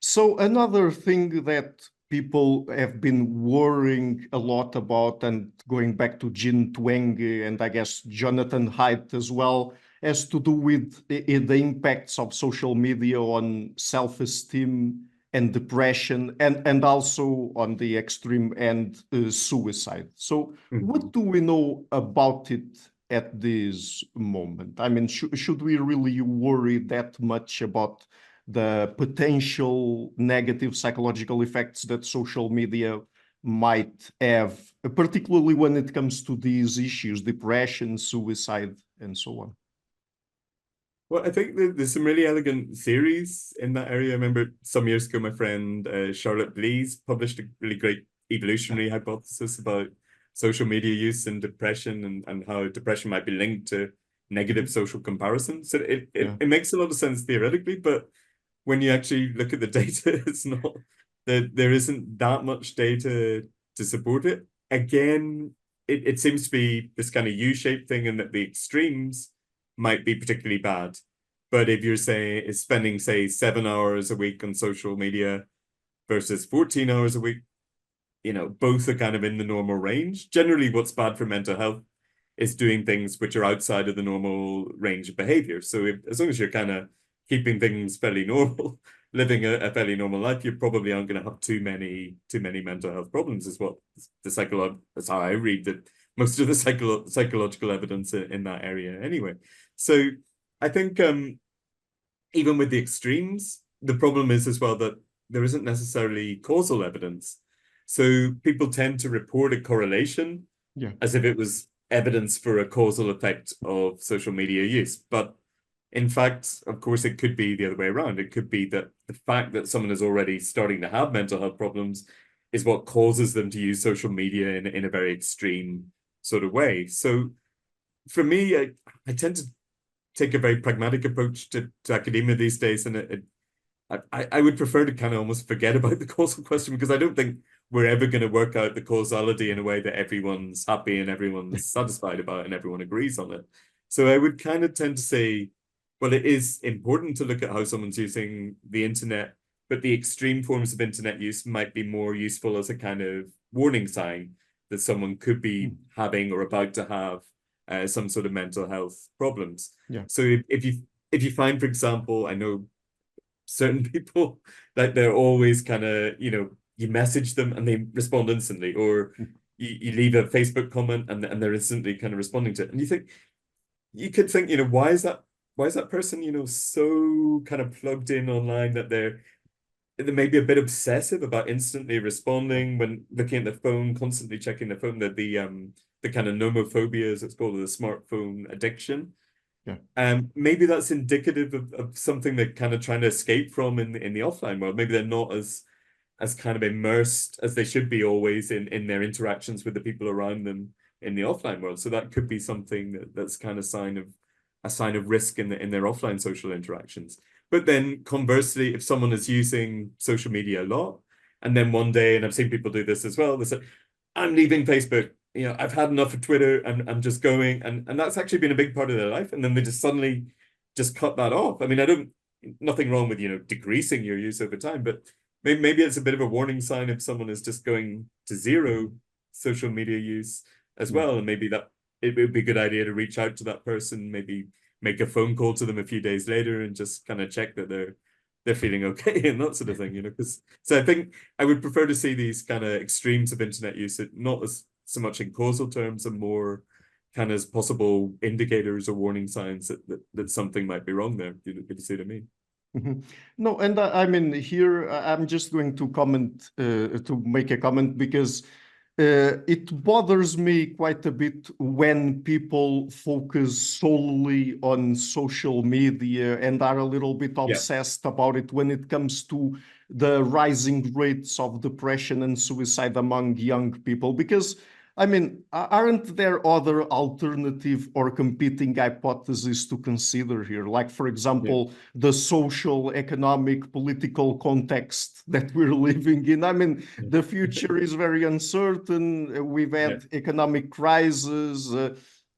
So another thing that people have been worrying a lot about, and going back to Jin Twenge and I guess Jonathan Haidt as well, has to do with the impacts of social media on self-esteem and depression, and also on the extreme end, suicide. So what Mhm. do we know about it at this moment? I mean, should we really worry that much about the potential negative psychological effects that social media might have, particularly when it comes to these issues, depression, suicide, and so on? Well, I think there's some really elegant theories in that area. I remember some years ago, my friend Charlotte Blees published a really great evolutionary hypothesis about social media use and depression and how depression might be linked to negative Mhm. social comparison. So it, it, Yeah. it makes a lot of sense theoretically, but when you actually look at the data, it's not there isn't that much data to support it. Again, it seems to be this kind of U-shaped thing, and that the extremes might be particularly bad. But if you're spending, say, 7 hours a week on social media, versus 14 hours a week, both are kind of in the normal range. Generally, what's bad for mental health is doing things which are outside of the normal range of behavior. So as long as you're kind of keeping things fairly normal, living a fairly normal life, you probably aren't going to have too many mental health problems, is what that's how I read that most of the psychological evidence in that area anyway. So I think even with the extremes, the problem is as well that there isn't necessarily causal evidence. So people tend to report a correlation as if it was evidence for a causal effect of social media use. But in fact, of course, it could be the other way around. It could be that the fact that someone is already starting to have mental health problems is what causes them to use social media in a very extreme sort of way. So for me, I tend to take a very pragmatic approach to academia these days, and I would prefer to kind of almost forget about the causal question, because I don't think we're ever going to work out the causality in a way that everyone's happy and everyone's satisfied about and everyone agrees on it. So I would kind of tend to say, well, it is important to look at how someone's using the internet, but the extreme forms of internet use might be more useful as a kind of warning sign that someone could be having or about to have some sort of mental health problems. So if you find, for example, I know certain people that they're always kind of, you message them and they respond instantly, or you leave a Facebook comment and they're instantly kind of responding to it. And you could think, why is that person, so kind of plugged in online that they're maybe a bit obsessive about instantly responding when looking at the phone, constantly checking the phone, that the kind of nomophobia, as it's called, the smartphone addiction. Maybe that's indicative of something they're kind of trying to escape from in the offline world. Maybe they're not as kind of immersed as they should be always in their interactions with the people around them in the offline world. So that could be something that's kind of a sign of risk in their offline social interactions. But then conversely, if someone is using social media a lot, and then one day, and I've seen people do this as well, they say, I'm leaving Facebook, I've had enough of Twitter, and I'm just going, and that's actually been a big part of their life. And then they just suddenly just cut that off. I mean, nothing wrong with, decreasing your use over time, but maybe it's a bit of a warning sign if someone is just going to zero social media use as well. And maybe that it would be a good idea to reach out to that person, maybe make a phone call to them a few days later and just kind of check that they're feeling okay and that sort of thing, because so I think I would prefer to see these kind of extremes of internet use, not as so much in causal terms and more kind of as possible indicators or warning signs that something might be wrong there. Could you see what I mean? No, and I mean, here I'm just going to comment, to make a comment, because it bothers me quite a bit when people focus solely on social media and are a little bit obsessed about it when it comes to the rising rates of depression and suicide among young people. Because, I mean, aren't there other alternative or competing hypotheses to consider here? Like, for example, the social, economic, political context that we're living in. I mean, the future is very uncertain. We've had economic crisis.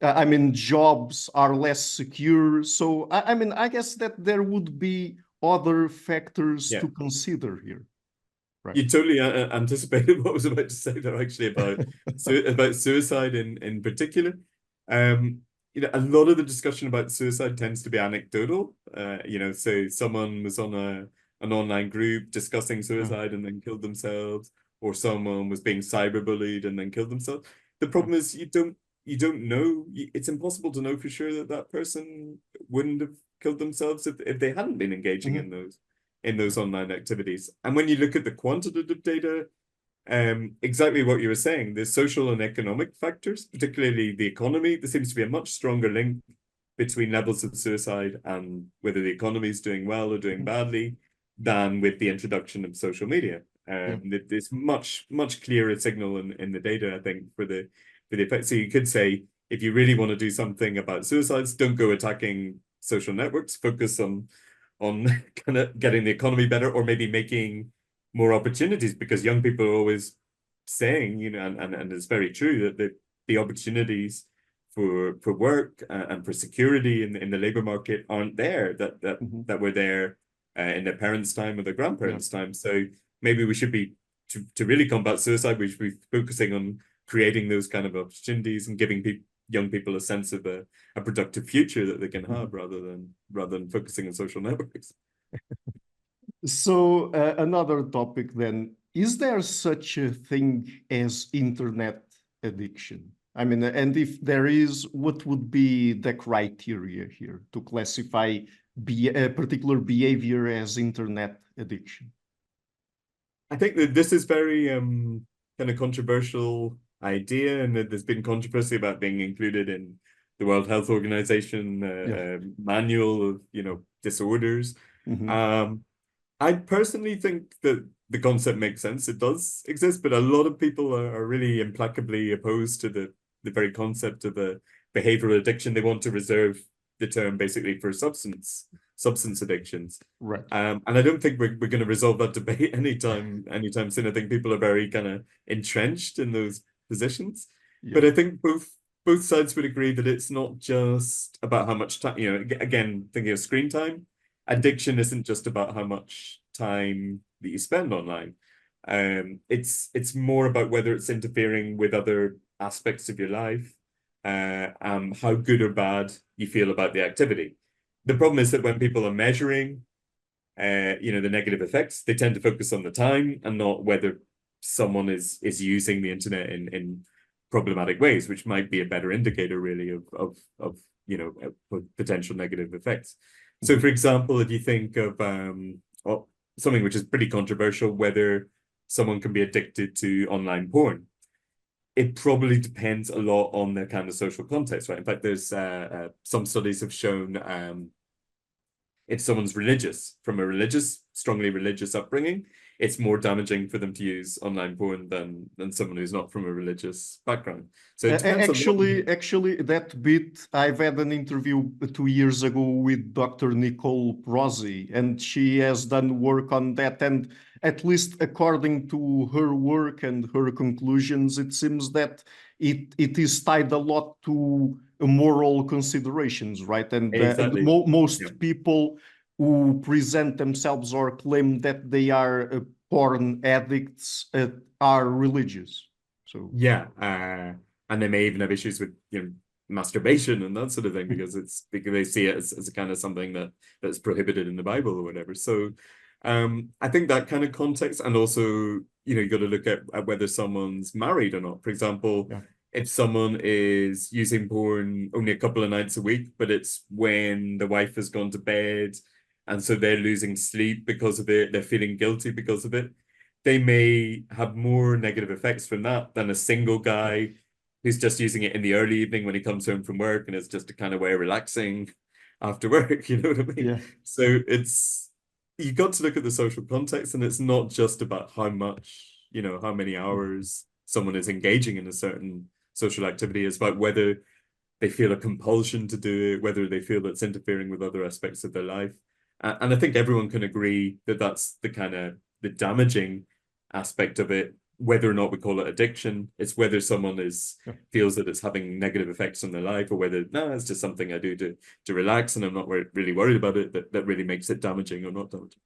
I mean, jobs are less secure. So, I mean, I guess that there would be other factors to consider here. Right. You totally anticipated what I was about to say there, actually, about suicide in particular. A lot of the discussion about suicide tends to be anecdotal. So someone was on an online group discussing suicide and then killed themselves, or someone was being cyberbullied and then killed themselves. The problem is you don't know. It's impossible to know for sure that person wouldn't have killed themselves if they hadn't been engaging in those online activities. And when you look at the quantitative data, exactly what you were saying, the social and economic factors, particularly the economy, there seems to be a much stronger link between levels of suicide and whether the economy is doing well or doing badly than with the introduction of social media. There's much clearer signal in the data, I think, for the effect. So you could say, if you really want to do something about suicides, don't go attacking social networks, focus on kind of getting the economy better, or maybe making more opportunities, because young people are always saying, and it's very true that the opportunities for work and for security in the labor market aren't there that were there in their parents' time or their grandparents' time. So maybe we should be to really combat suicide, we should be focusing on creating those kind of opportunities and giving young people a sense of a productive future that they can have rather than focusing on social networks. So another topic then, is there such a thing as internet addiction? I mean, and if there is, what would be the criteria here to classify a particular behavior as internet addiction? I think that this is very kind of controversial idea, and that there's been controversy about being included in the World Health Organization manual of disorders. I personally think that the concept makes sense. It does exist, but a lot of people are really implacably opposed to the very concept of a behavioral addiction. They want to reserve the term basically for substance addictions. Right. And I don't think we're going to resolve that debate anytime soon. I think people are very kind of entrenched in those positions. Yeah. But I think both sides would agree that it's not just about how much time, again, thinking of screen time. Addiction isn't just about how much time that you spend online. It's more about whether it's interfering with other aspects of your life, how good or bad you feel about the activity. The problem is that when people are measuring, the negative effects, they tend to focus on the time and not whether someone is using the internet in problematic ways, which might be a better indicator really of potential negative effects. So, for example, if you think of something which is pretty controversial, whether someone can be addicted to online porn, it probably depends a lot on their kind of social context, right? In fact, there's some studies have shown if someone's from a strongly religious upbringing, it's more damaging for them to use online porn than someone who's not from a religious background. So it depends actually, that bit, I've had an interview 2 years ago with Dr. Nicole Prozzi, and she has done work on that. And at least according to her work and her conclusions, it seems that it is tied a lot to moral considerations, right? And exactly. most people who present themselves or claim that they are porn addicts are religious. So yeah, and they may even have issues with masturbation and that sort of thing because they see it as a kind of something that's prohibited in the Bible or whatever. So I think that kind of context, and also you got to look at whether someone's married or not. For example, if someone is using porn only a couple of nights a week, but it's when the wife has gone to bed, and so they're losing sleep because of it, they're feeling guilty because of it, they may have more negative effects from that than a single guy who's just using it in the early evening when he comes home from work and it's just a kind of way of relaxing after work, you know what I mean? Yeah. So you got to look at the social context, and it's not just about how much, how many hours someone is engaging in a certain social activity. It's about whether they feel a compulsion to do it, whether they feel it's interfering with other aspects of their life. And I think everyone can agree that that's the damaging aspect of it, whether or not we call it addiction. It's whether someone feels that it's having negative effects on their life, or whether, no, it's just something I do to relax and I'm not really worried about it, that really makes it damaging or not damaging.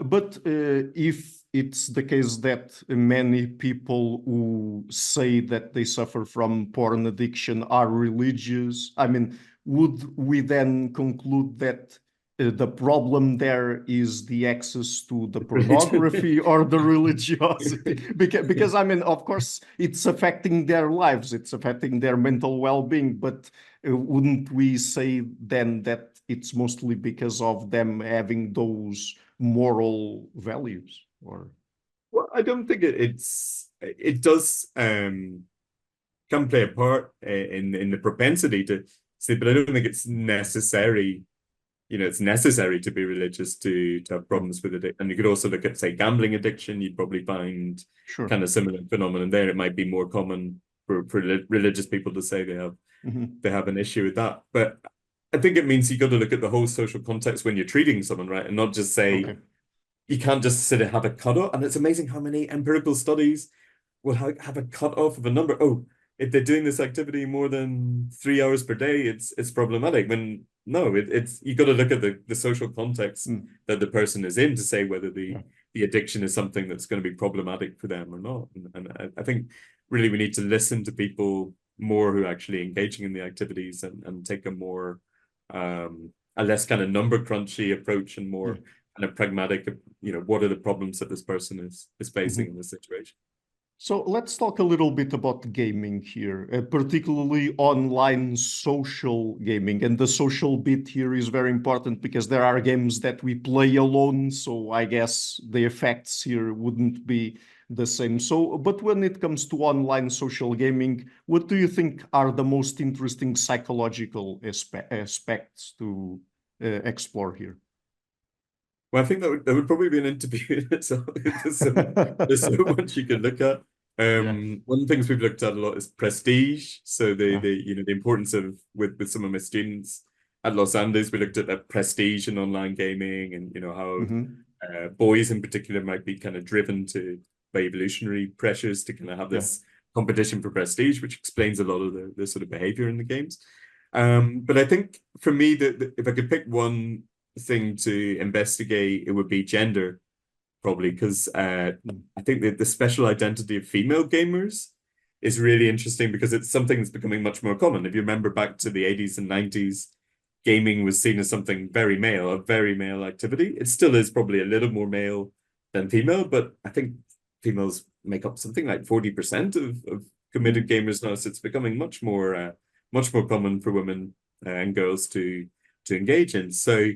But if it's the case that many people who say that they suffer from porn addiction are religious, I mean, would we then conclude that the problem there is the access to the pornography or the religiosity? Because I mean, of course, it's affecting their lives, it's affecting their mental well-being, but wouldn't we say then that it's mostly because of them having those moral values? Or well, I don't think it does can play a part in the propensity to see, but I don't think it's necessary. It's necessary to be religious to have problems with it. And you could also look at, say, gambling addiction. You'd probably find kind of similar phenomenon there. It might be more common for religious people to say they have an issue with that. But I think it means you got to look at the whole social context when you're treating someone, right? And not just say, you can't just sort of have a cutoff. And it's amazing how many empirical studies will have a cutoff of a number. Oh, if they're doing this activity more than 3 hours per day, it's problematic. When no, it's you got to look at the social context that the person is in to say whether the the addiction is something that's going to be problematic for them or not. And I think really we need to listen to people more who are actually engaging in the activities and take a more a less kind of number crunchy approach and more kind of pragmatic, what are the problems that this person is facing in this situation. So let's talk a little bit about gaming here, particularly online social gaming. And the social bit here is very important because there are games that we play alone. So I guess the effects here wouldn't be the same. So, but when it comes to online social gaming, what do you think are the most interesting psychological aspects to explore here? Well, I think that would probably be an interview. So there's so much you can look at. Yeah. One of the things we've looked at a lot is prestige. So Yeah. the importance of with some of my students at Los Andes, we looked at that prestige in online gaming and how boys in particular might be kind of driven to by evolutionary pressures to kind of have Yeah. this competition for prestige, which explains a lot of the sort of behavior in the games. But I think for me, if I could pick one thing to investigate, it would be gender, probably, because I think that the special identity of female gamers is really interesting because it's something that's becoming much more common. If you remember back to the 80s and 90s, gaming was seen as something very male, a very male activity. It still is probably a little more male than female, but I think females make up something like 40% of committed gamers now. So it's becoming much more common for women and girls to engage in. So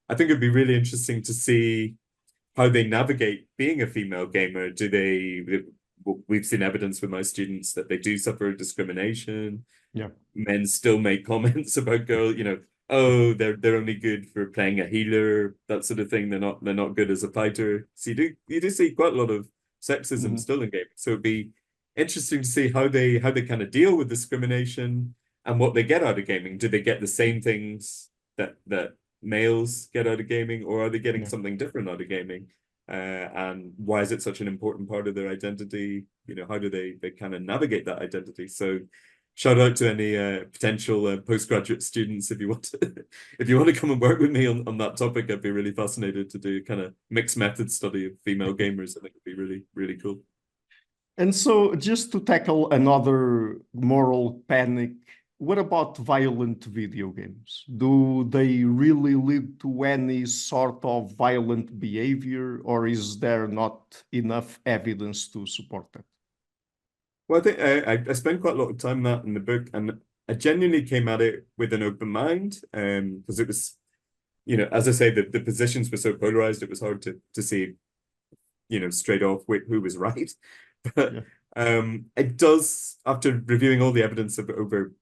I think it'd be really interesting to see how they navigate being a female gamer. We've seen evidence with my students that they do suffer discrimination. Yeah. Men still make comments about girls, oh, they're only good for playing a healer, that sort of thing. They're not good as a fighter. So you do see quite a lot of sexism still in gaming. So it'd be interesting to see how they kind of deal with discrimination and what they get out of gaming. Do they get the same things that males get out of gaming, or are they getting something different out of gaming? And why is it such an important part of their identity? How do they kind of navigate that identity? So shout out to any potential postgraduate students if you want to come and work with me on that topic. I'd be really fascinated to do kind of mixed method study of female gamers. I think it'd be really, really cool. And so just to tackle another moral panic, what about violent video games? Do they really lead to any sort of violent behavior, or is there not enough evidence to support that? Well, I think I spent quite a lot of time on that in the book, and I genuinely came at it with an open mind, because it was, as I say, the positions were so polarized, it was hard to see, straight off who was right. But it does, after reviewing all the evidence of over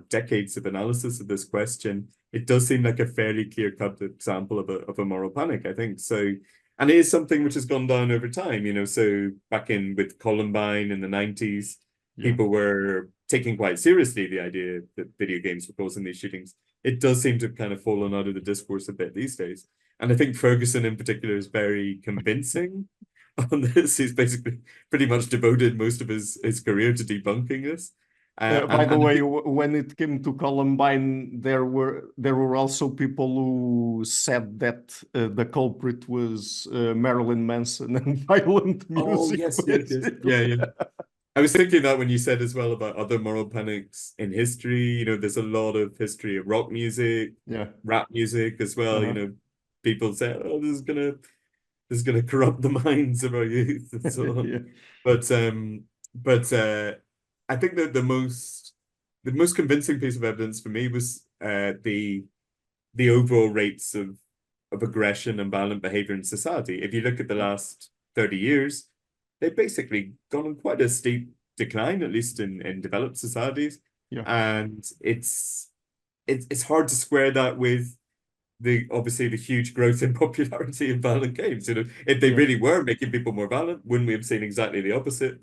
decades of analysis of this question, it does seem like a fairly clear-cut example of a moral panic, I think. So, and it is something which has gone down over time, so back with Columbine in the 90s, people were taking quite seriously the idea that video games were causing these shootings. It does seem to have kind of fallen out of the discourse a bit these days. And I think Ferguson in particular is very convincing on this. He's basically pretty much devoted most of his career to debunking this. By the way, when it came to Columbine, there were also people who said that the culprit was Marilyn Manson and violent music. Oh, yes. Yeah. I was thinking that when you said as well about other moral panics in history, there's a lot of history of rock music, rap music as well. People say, oh, this is gonna corrupt the minds of our youth and so on. But I think that the most convincing piece of evidence for me was the overall rates of aggression and violent behavior in society. If you look at the last 30 years, they've basically gone on quite a steep decline, at least in developed societies. And it's hard to square that with obviously the huge growth in popularity of violent games. If they really were making people more violent, wouldn't we have seen exactly the opposite,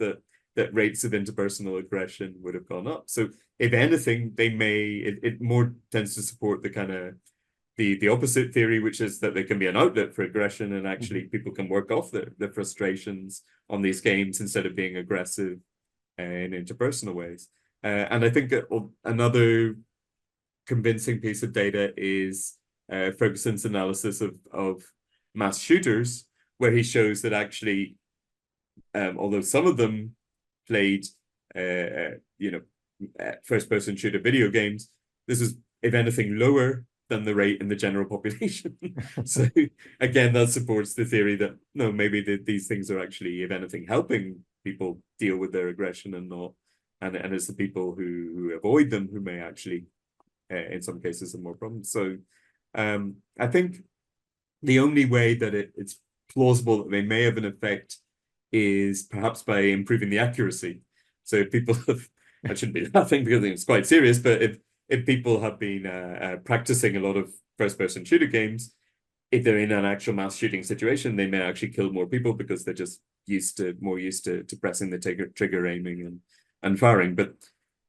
that rates of interpersonal aggression would have gone up? So if anything, it more tends to support the kind of the opposite theory, which is that there can be an outlet for aggression and actually people can work off their frustrations on these games instead of being aggressive in interpersonal ways. And I think another convincing piece of data is Ferguson's analysis of mass shooters, where he shows that actually, although some of them played, first-person shooter video games, this is, if anything, lower than the rate in the general population. So again, that supports the theory that no, maybe these things are actually, if anything, helping people deal with their aggression and not, and it's the people who avoid them who may actually, in some cases, have more problems. So I think the only way that it's plausible that they may have an effect is perhaps by improving the accuracy. So if people have, I shouldn't be laughing because it's quite serious, but if people have been practicing a lot of first-person shooter games, if they're in an actual mass shooting situation, they may actually kill more people because they're just more used to pressing the trigger, aiming and firing. But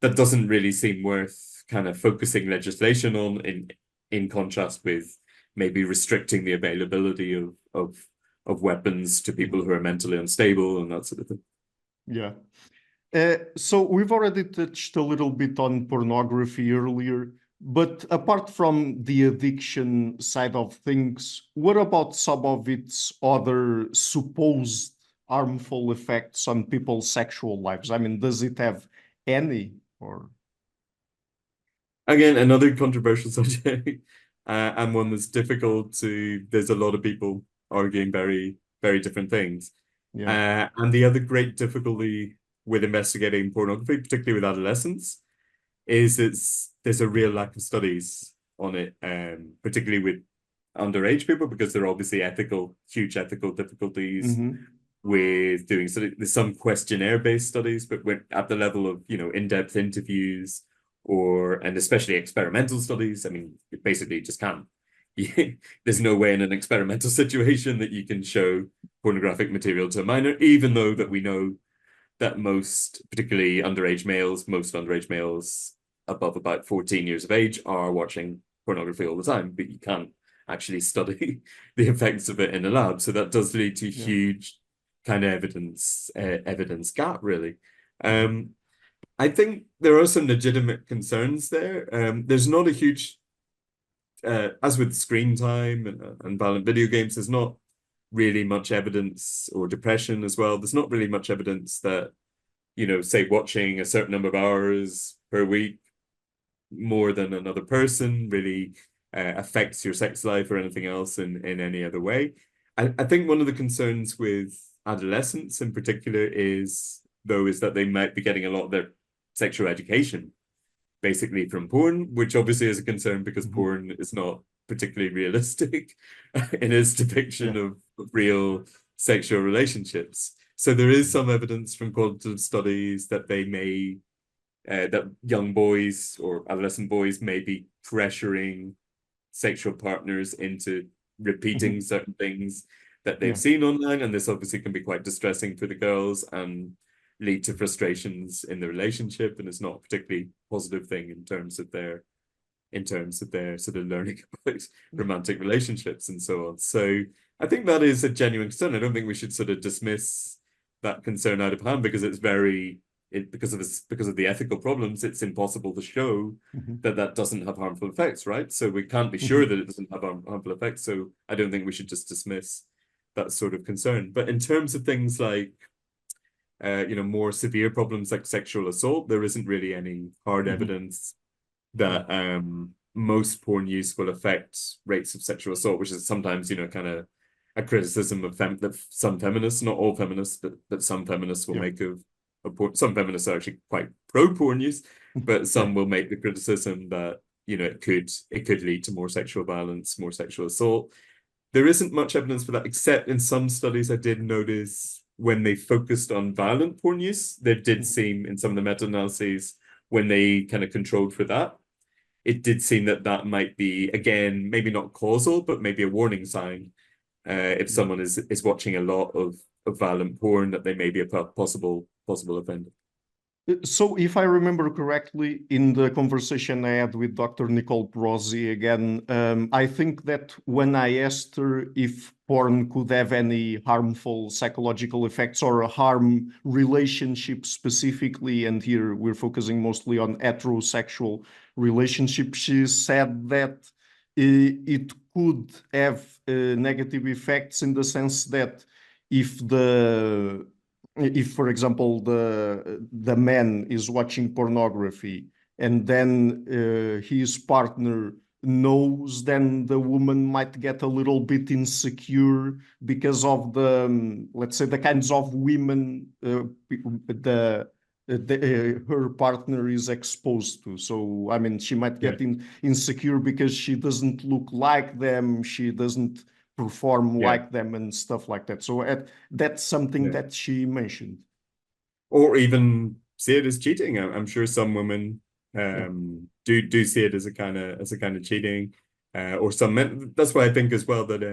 that doesn't really seem worth kind of focusing legislation on, in contrast with maybe restricting the availability of weapons to people who are mentally unstable and that sort of thing. Yeah. So we've already touched a little bit on pornography earlier, but apart from the addiction side of things, what about some of its other supposed harmful effects on people's sexual lives? I mean, does it have any, or? Again, another controversial subject, and one that's difficult to, there's a lot of people arguing very, very different things. Yeah. And the other great difficulty with investigating pornography, particularly with adolescents, is there's a real lack of studies on it, particularly with underage people, because there are obviously huge ethical difficulties with doing, so there's some questionnaire-based studies, but when at the level of, in-depth interviews and especially experimental studies, I mean, you basically just can't. There's no way in an experimental situation that you can show pornographic material to a minor, even though that we know that most underage males above about 14 years of age are watching pornography all the time, but you can't actually study the effects of it in a lab. So that does lead to huge kind of evidence gap, really. I think there are some legitimate concerns there. There's not a huge, as with screen time and violent video games, there's not really much evidence, or depression as well. There's not really much evidence that, say watching a certain number of hours per week more than another person really affects your sex life or anything else in any other way. I think one of the concerns with adolescents in particular is that they might be getting a lot of their sexual education basically from porn, which obviously is a concern because porn is not particularly realistic in its depiction of real sexual relationships. So there is some evidence from quantitative studies that that young boys or adolescent boys may be pressuring sexual partners into repeating certain things that they've seen online, and this obviously can be quite distressing for the girls and lead to frustrations in the relationship, and it's not a particularly positive thing in terms of their sort of learning about romantic relationships and so on. So I think that is a genuine concern. I don't think we should sort of dismiss that concern out of hand because because of the ethical problems. It's impossible to show that doesn't have harmful effects, right? So we can't be sure that it doesn't have harmful effects. So I don't think we should just dismiss that sort of concern. But in terms of things like more severe problems like sexual assault, there isn't really any hard evidence that most porn use will affect rates of sexual assault, which is sometimes, kind of a criticism of that some feminists, not all feminists, but some feminists will make of porn. Some feminists are actually quite pro porn use, but some will make the criticism that, it could lead to more sexual violence, more sexual assault. There isn't much evidence for that, except in some studies I did notice when they focused on violent porn use, there did seem in some of the meta-analyses when they kind of controlled for that, it did seem that might be, again, maybe not causal, but maybe a warning sign. If someone is watching a lot of violent porn, that they may be a possible offender. So if I remember correctly, in the conversation I had with Dr. Nicole Prozzi again, I think that when I asked her if porn could have any harmful psychological effects or harm relationships specifically, and here we're focusing mostly on heterosexual relationships, she said that it could have negative effects in the sense that if the if, for example, the man is watching pornography and then his partner knows, then the woman might get a little bit insecure because of the, let's say, the kinds of women her partner is exposed to. So, I mean, she might Yeah, get insecure because she doesn't look like them, she doesn't perform yeah, like them and stuff like that. So that's something yeah. that she mentioned. Or even see it as cheating. I'm sure some women Yeah. do see it as a kind of cheating, or some men. That's why I think as well that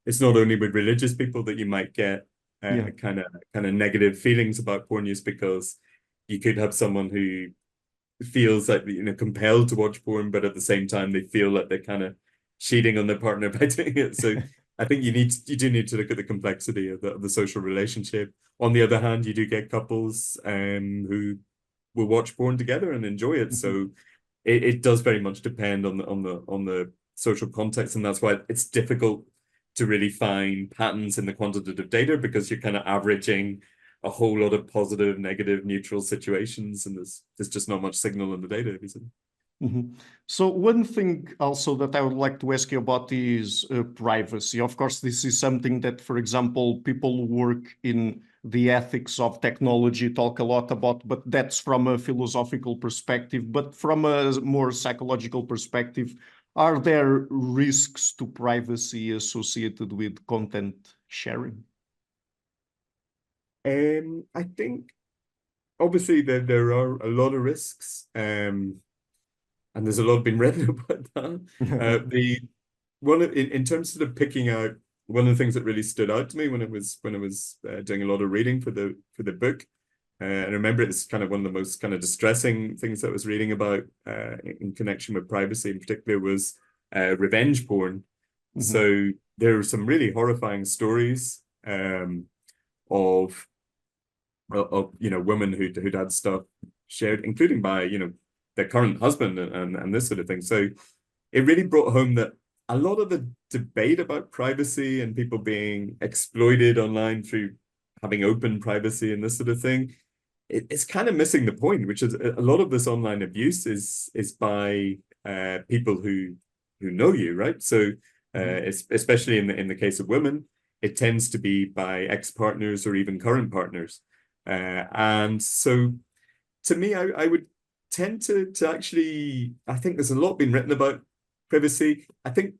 it's not only with religious people that you might get Yeah. kind of negative feelings about porn use, because you could have someone who feels like, you know, compelled to watch porn, but at the same time they feel like they're kind of cheating on their partner by doing it. So I think you do need to look at the complexity of the social relationship. On the other hand, you do get couples who will watch porn together and enjoy it. Mhm. So it does very much depend on the social context, and that's why it's difficult to really find patterns in the quantitative data, because you're kind of averaging a whole lot of positive, negative, neutral situations, and there's just not much signal in the data, isn't Mhm. So one thing also that I would like to ask you about is privacy. Of course, this is something that, for example, people who work in the ethics of technology talk a lot about, but that's from a philosophical perspective. But from a more psychological perspective, are there risks to privacy associated with content sharing? I think obviously there are a lot of risks, and there's a lot been written about that. The one in terms of picking out one of the things that really stood out to me when I was doing a lot of reading for the book, and I remember it's kind of one of the most kind of distressing things that I was reading about in connection with privacy in particular, was revenge porn. Mhm. So there are some really horrifying stories of you know, women who'd had stuff shared, including by, you know, their current husband and this sort of thing. So it really brought home that a lot of the debate about privacy and people being exploited online through having open privacy and this sort of thing, it's kind of missing the point, which is a lot of this online abuse is by people who know you, right? So Mhm. especially in the case of women, it tends to be by ex-partners or even current partners. And so to me, I would tend to actually, I think there's a lot been written about privacy. I think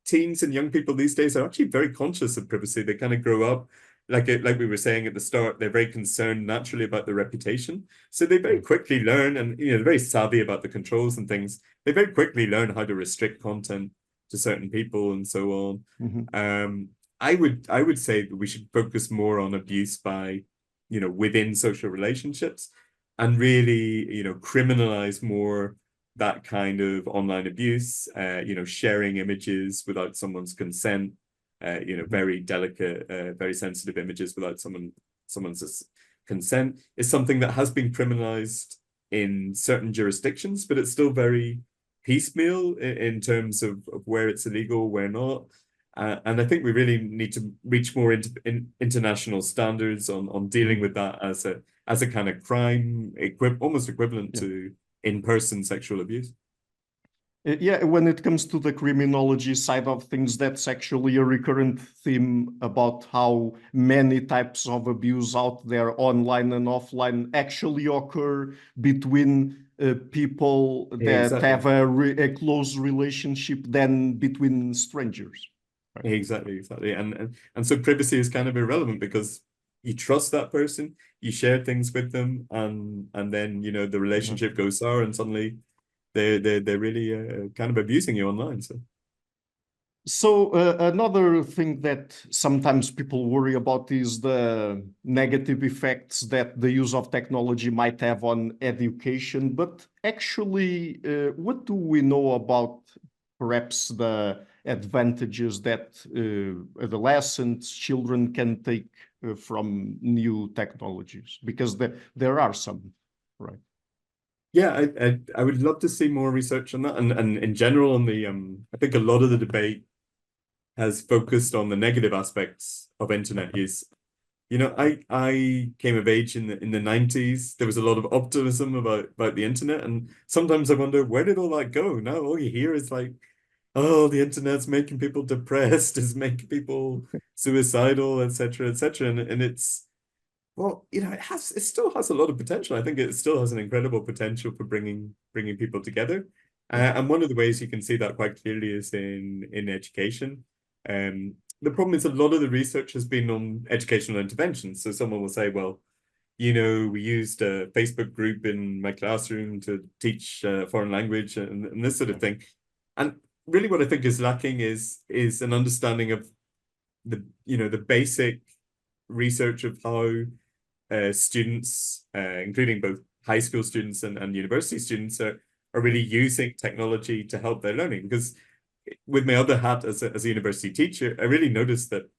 teens and young people these days are actually very conscious of privacy. They kind of grow up, like we were saying at the start, they're very concerned naturally about their reputation. So they very Right. quickly learn, and you know, they're very savvy about the controls and things. They very quickly learn how to restrict content to certain people and so on. Mhm. Um, I would say that we should focus more on abuse by, you know, within social relationships, and really, you know, criminalize more that kind of online abuse, you know, sharing images without someone's consent, you know, Mhm. very delicate, very sensitive images without someone's consent, is something that has been criminalized in certain jurisdictions, but it's still very piecemeal in terms of where it's illegal, where not. And I think we really need to reach more into international standards on dealing Mhm. with that as a kind of crime, almost equivalent Yeah. to in-person sexual abuse. Yeah, when it comes to the criminology side of things, that's actually a recurrent theme about how many types of abuse out there, online and offline, actually occur between people that Exactly. have a close relationship than between strangers. Right. Exactly. And so privacy is kind of irrelevant, because you trust that person, you share things with them, and then, you know, the relationship Mhm. goes sour, and suddenly they're really kind of abusing you online. So So another thing that sometimes people worry about is the negative effects that the use of technology might have on education. But actually, what do we know about perhaps the advantages that adolescents, children can take from new technologies? Because there are some, right? Yeah, I would love to see more research on that, and in general on the I think a lot of the debate has focused on the negative aspects of internet use. You know, I came of age in the 90s. There was a lot of optimism about the internet, and sometimes I wonder, where did all that go? Now all you hear is like, oh, the internet's making people depressed, it's making people suicidal, etc., etc. And it's, well, you know, it still has a lot of potential. I think it still has an incredible potential for bringing people together. Yeah. And one of the ways you can see that quite clearly is in education. The problem is a lot of the research has been on educational interventions. So someone will say, well, you know, we used a Facebook group in my classroom to teach foreign language and this sort of Yeah. thing. And really what I think is lacking is an understanding of the, you know, the basic research of how students, including both high school students and university students, are really using technology to help their learning. Because with my other hat as a university teacher, I really noticed that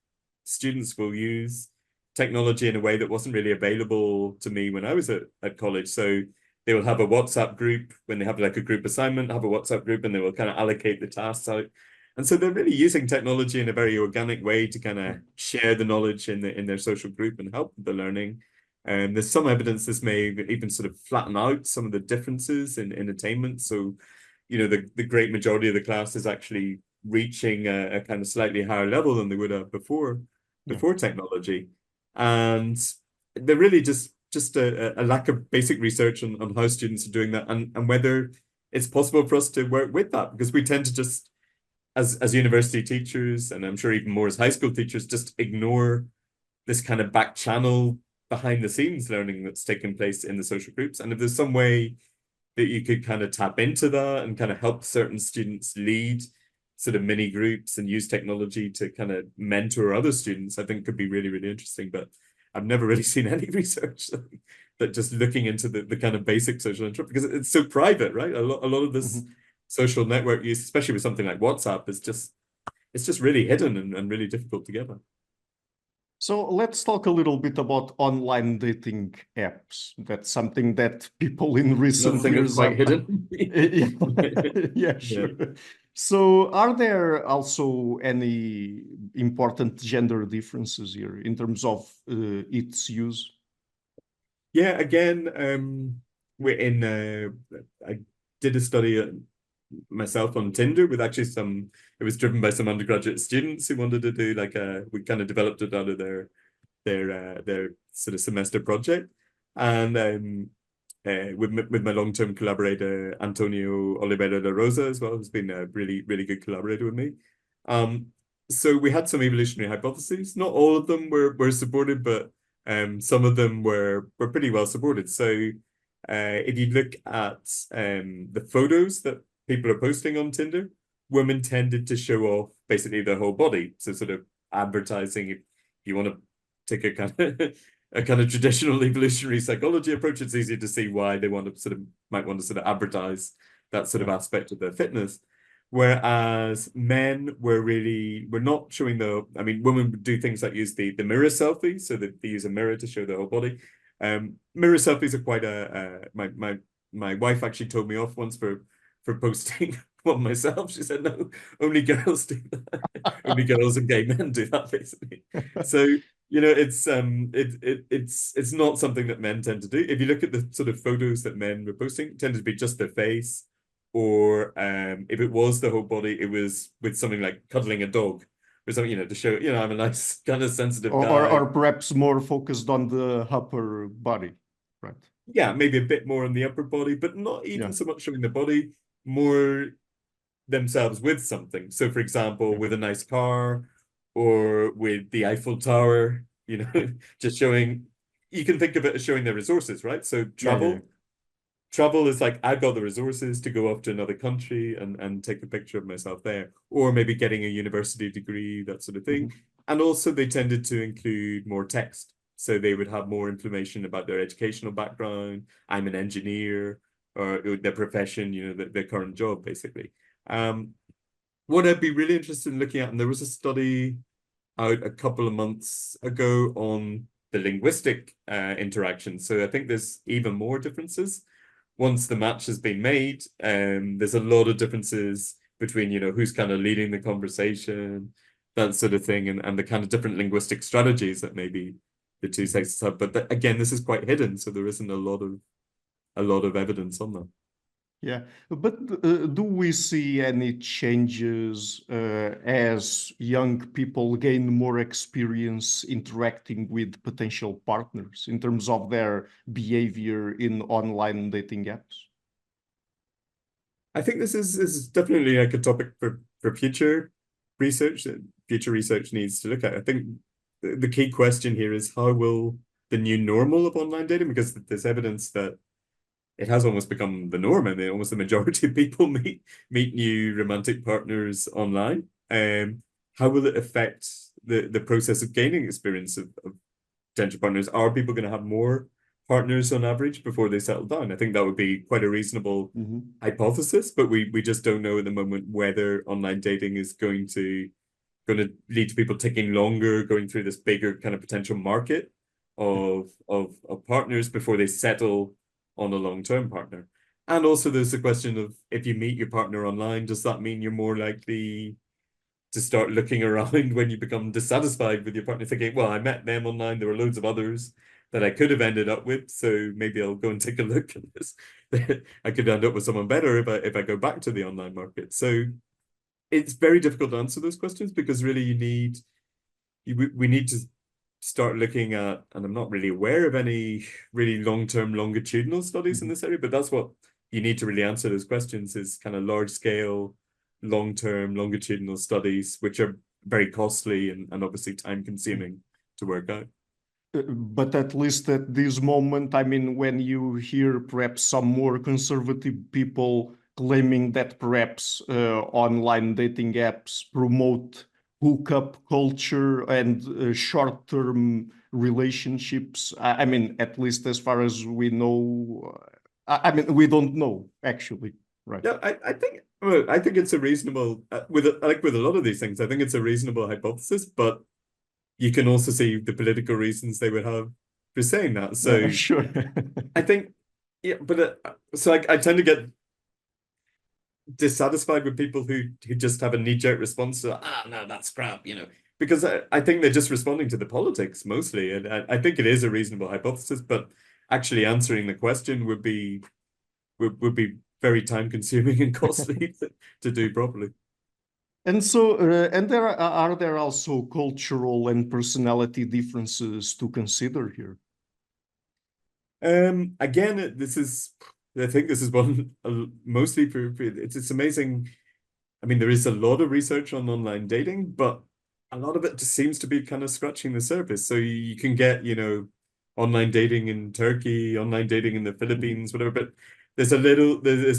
students will use technology in a way that wasn't really available to me when I was at college. So they will have a WhatsApp group when they have like a group assignment, have a WhatsApp group, and they will kind of allocate the tasks out. And so they're really using technology in a very organic way to kind of share the knowledge in their social group and help the learning. And there's some evidence this may even sort of flatten out some of the differences in attainment. So, you know, the great majority of the class is actually reaching a kind of slightly higher level than they would have Yeah. before technology. And they're really just a lack of basic research on how students are doing that and whether it's possible for us to work with that, because we tend to just as university teachers, and I'm sure even more as high school teachers, just ignore this kind of back channel behind the scenes learning that's taking place in the social groups. And if there's some way that you could kind of tap into that and kind of help certain students lead sort of mini groups and use technology to kind of mentor other students, I think could be really, really interesting. But I've never really seen any research that just looking into the kind of basic social interaction, because it's so private, right? A lot of this Mhm. social network use, especially with something like WhatsApp, is just it's just really hidden and really difficult to get at. So let's talk a little bit about online dating apps. That's something that people in Another recent thing that's years quite have. hidden. Yeah, yeah, Yeah. sure. So are there also any important gender differences here in terms of its use? Yeah, again, we're in I did a study myself on Tinder with actually some, it was driven by some undergraduate students who wanted to do like we kind of developed it out of their sort of semester project. And with my long-term collaborator Antonio Oliveira da Rosa as well, who's been a really, really good collaborator with me. Um, so we had some evolutionary hypotheses. Not all of them were supported, but some of them were pretty well supported. So if you look at the photos that people are posting on Tinder, women tended to show off basically their whole body. So sort of advertising, if you want to take a kind of a kind of traditional evolutionary psychology approach, it's easy to see why they want to sort of might want to sort of advertise that sort of Yeah. aspect of their fitness. Whereas men were not showing I mean, women would do things like use the mirror selfie, so that they use a mirror to show their whole body. Mirror selfies are quite my wife actually told me off once for posting one myself. She said, no, only girls do that. Only girls and gay men do that, basically. So, you know, it's not something that men tend to do. If you look at the sort of photos that men were posting, it tended to be just their face, or if it was the whole body, it was with something like cuddling a dog or something, you know, to show, you know, I'm a nice kind of sensitive guy. Or perhaps more focused on the upper body, right? Yeah, maybe a bit more on the upper body, but not even Yeah. so much showing the body, more themselves with something. So, for example, Yeah. with a nice car or with the Eiffel Tower, you know, just showing, you can think of it as showing their resources, right? So, Yeah. Yeah. travel is like, I've got the resources to go off to another country and take a picture of myself there, or maybe getting a university degree, that sort of thing. Mhm. And also, they tended to include more text. So, they would have more information about their educational background. I'm an engineer, or their profession, you know, their current job, basically. Um, what I'd be really interested in looking at, and there was a study out a couple of months ago on the linguistic interaction. So I think there's even more differences. once the match has been made, there's a lot of differences between, who's kind of leading the conversation, that sort of thing, and the kind of different linguistic strategies that maybe the two sexes have. But again, this is quite hidden, so there isn't a lot of evidence on that. Yeah, but do we see any changes as young people gain more experience interacting with potential partners in terms of their behavior in online dating apps? I think this is definitely like a topic for future research that future research needs to look at. I think the key question here is how will the new normal of online dating, because there's evidence that it has almost become the norm. I mean, almost the majority of people meet new romantic partners online. How will it affect the process of gaining experience of potential partners? Are people going to have more partners on average before they settle down? I think that would be quite a reasonable hypothesis, but we just don't know at the moment whether online dating is going to lead to people taking longer, going through this bigger kind of potential market of partners before they settle on a long-term partner. And also there's the question of, if you meet your partner online, does that mean you're more likely to start looking around when you become dissatisfied with your partner, thinking, well, I met them online, there were loads of others that I could have ended up with, so maybe I'll go and take a look at this. I could end up with someone better if I go back to the online market. So it's very difficult to answer those questions, because really we need to start looking at, and I'm not really aware of any really long-term longitudinal studies in this area, but that's what you need to really answer those questions, is kind of large-scale, long-term, longitudinal studies, which are very costly and obviously time-consuming to work out. But at least at this moment, I mean, when you hear perhaps some more conservative people claiming that perhaps online dating apps promote hookup culture and short-term relationships, I mean, at least as far as we know, I mean, we don't know actually, right? Yeah, I think it's a reasonable with a lot of these things. I think it's a reasonable hypothesis, but you can also see the political reasons they would have for saying that. So Sure. I think, yeah, but so I tend to get dissatisfied with people who just have a knee-jerk response to, no, that's crap, because I think they're just responding to the politics mostly, and I think it is a reasonable hypothesis, but actually answering the question would be very time-consuming and costly to do properly. And so, and are there also cultural and personality differences to consider here? Again, I think this is one mostly for it's amazing. I mean, there is a lot of research on online dating, but a lot of it just seems to be kind of scratching the surface. So you can get, online dating in Turkey, online dating in the Philippines, whatever, but there's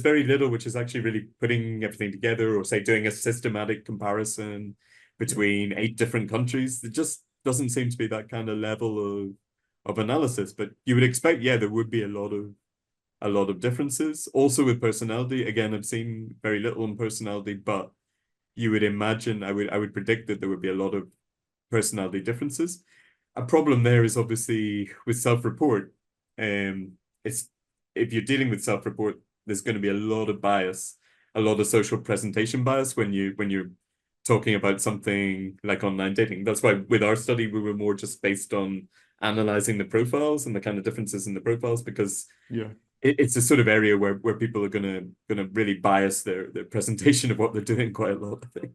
very little which is actually really putting everything together, or say doing a systematic comparison between 8 different countries. It just doesn't seem to be that kind of level of analysis. But you would expect, yeah, there would be a lot of differences. Also with personality, again, I've seen very little in personality, but you would imagine, I would predict that there would be a lot of personality differences. A problem there is obviously with self-report. It's if you're dealing with self-report, there's going to be a lot of bias, a lot of social presentation bias when you're talking about something like online dating. That's why with our study we were more just based on analyzing the profiles and the kind of differences in the profiles, because it's a sort of area where people are gonna really bias their presentation of what they're doing quite a lot, I think.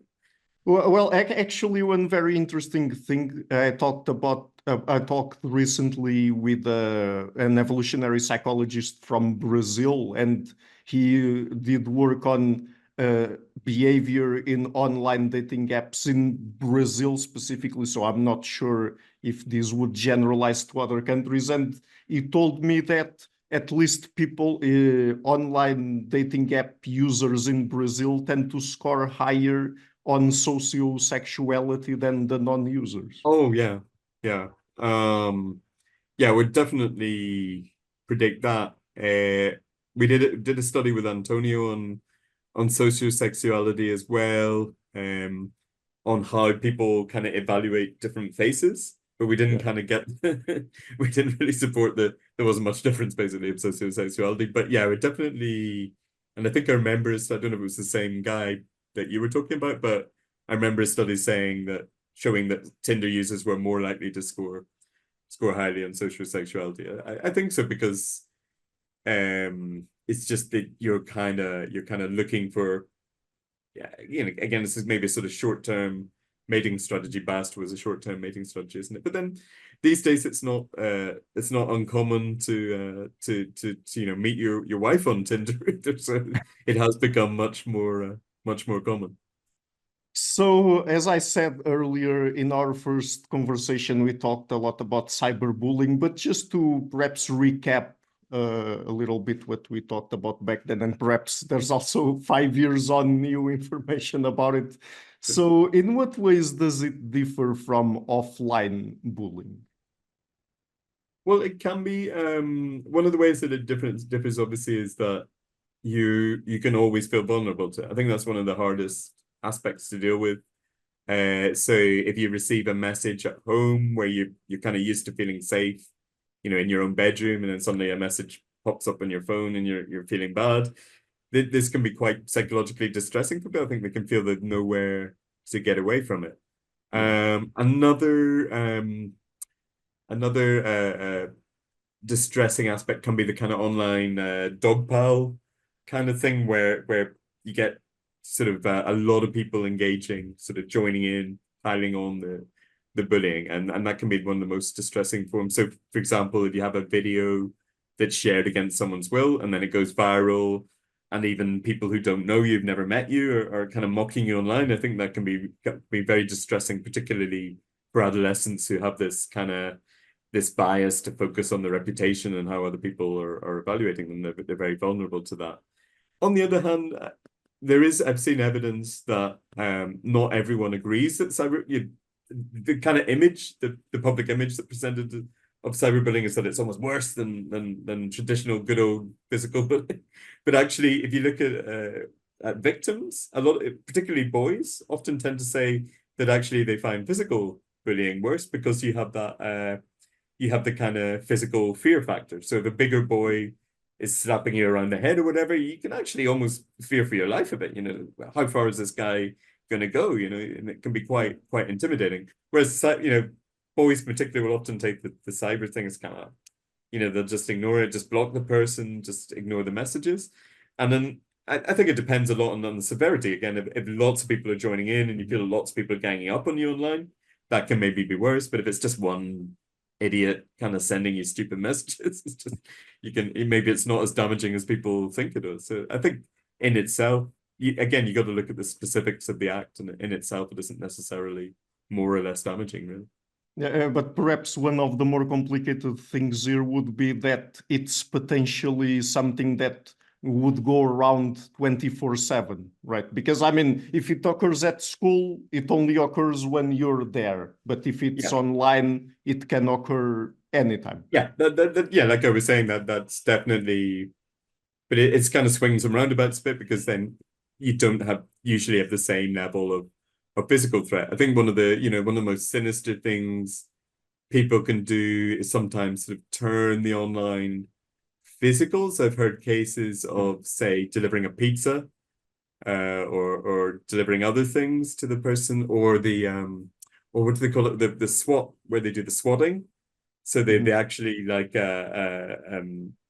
Well, actually, one very interesting thing I talked about. I talked recently with an evolutionary psychologist from Brazil, and he did work on behavior in online dating apps in Brazil specifically. So I'm not sure if this would generalize to other countries. And he told me that at least people, online dating app users in Brazil tend to score higher on sociosexuality than the non-users. Oh yeah, yeah. Yeah, we'd definitely predict that. We did a study with Antonio on sociosexuality as well, on how people kind of evaluate different faces. but we didn't Yeah. kind of get we didn't really support that there wasn't much difference basically of sociosexuality. But yeah, it definitely, and I think I remember, I don't know if it was the same guy that you were talking about, but I remember a study saying that showing that Tinder users were more likely to score highly on social sexuality. I think so because it's just that you're kind of looking for, yeah, again, this is maybe a sort of short-term mating strategy. Bast was a short-term mating strategy, isn't it? But then these days it's not uncommon to meet your wife on Tinder either. So it has become much more common. So, as I said earlier in our first conversation, we talked a lot about cyberbullying, but just to perhaps recap a little bit what we talked about back then, and perhaps there's also 5 years on new information about it. So, in what ways does it differ from offline bullying? Well, it can be one of the ways that it differs obviously is that you can always feel vulnerable to it. I think that's one of the hardest aspects to deal with. So if you receive a message at home where you're kind of used to feeling safe, in your own bedroom, and then suddenly a message pops up on your phone and you're feeling bad, this can be quite psychologically distressing for people. I think they can feel they've nowhere to get away from it. Yeah. Another distressing aspect can be the kind of online dog pile kind of thing where you get sort of a lot of people engaging, sort of joining in, piling on the bullying, and that can be one of the most distressing forms. So, for example, if you have a video that's shared against someone's will and then it goes viral, and even people who don't know you've never met you are kind of mocking you online, I think that can be very distressing, particularly for adolescents who have this bias to focus on the reputation and how other people are evaluating them. They're very vulnerable to that. On the other hand, I've seen evidence that not everyone agrees that the kind of image, the public image that presented of cyberbullying is that it's almost worse than traditional good old physical bullying. But actually, if you look at victims, particularly boys, often tend to say that actually they find physical bullying worse because you have the kind of physical fear factor. So if a bigger boy is slapping you around the head or whatever, you can actually almost fear for your life a bit. How far is this guy going to go? And it can be quite intimidating. Whereas boys particularly will often take the cyber thing as kind of, they'll just ignore it, just block the person, just ignore the messages, and then I think it depends a lot on the severity. Again, if lots of people are joining in and you feel lots of people are ganging up on you online, that can maybe be worse. But if it's just one idiot kind of sending you stupid messages, it's just maybe it's not as damaging as people think it is. So I think in itself, you got to look at the specifics of the act, and in itself, it isn't necessarily more or less damaging, really. Yeah, but perhaps one of the more complicated things here would be that it's potentially something that would go around 24/7, right? Because I mean, if it occurs at school, it only occurs when you're there. But if it's Yeah. online, it can occur anytime. Yeah, yeah, like I was saying, that's definitely, but it's kind of swings and roundabouts a bit because then you don't usually have the same level of physical threat. I think one of the most sinister things people can do is sometimes sort of turn the online physicals. I've heard cases of, say, delivering a pizza, or delivering other things to the person, or or what do they call it? The SWAT, where they do the swatting. So they actually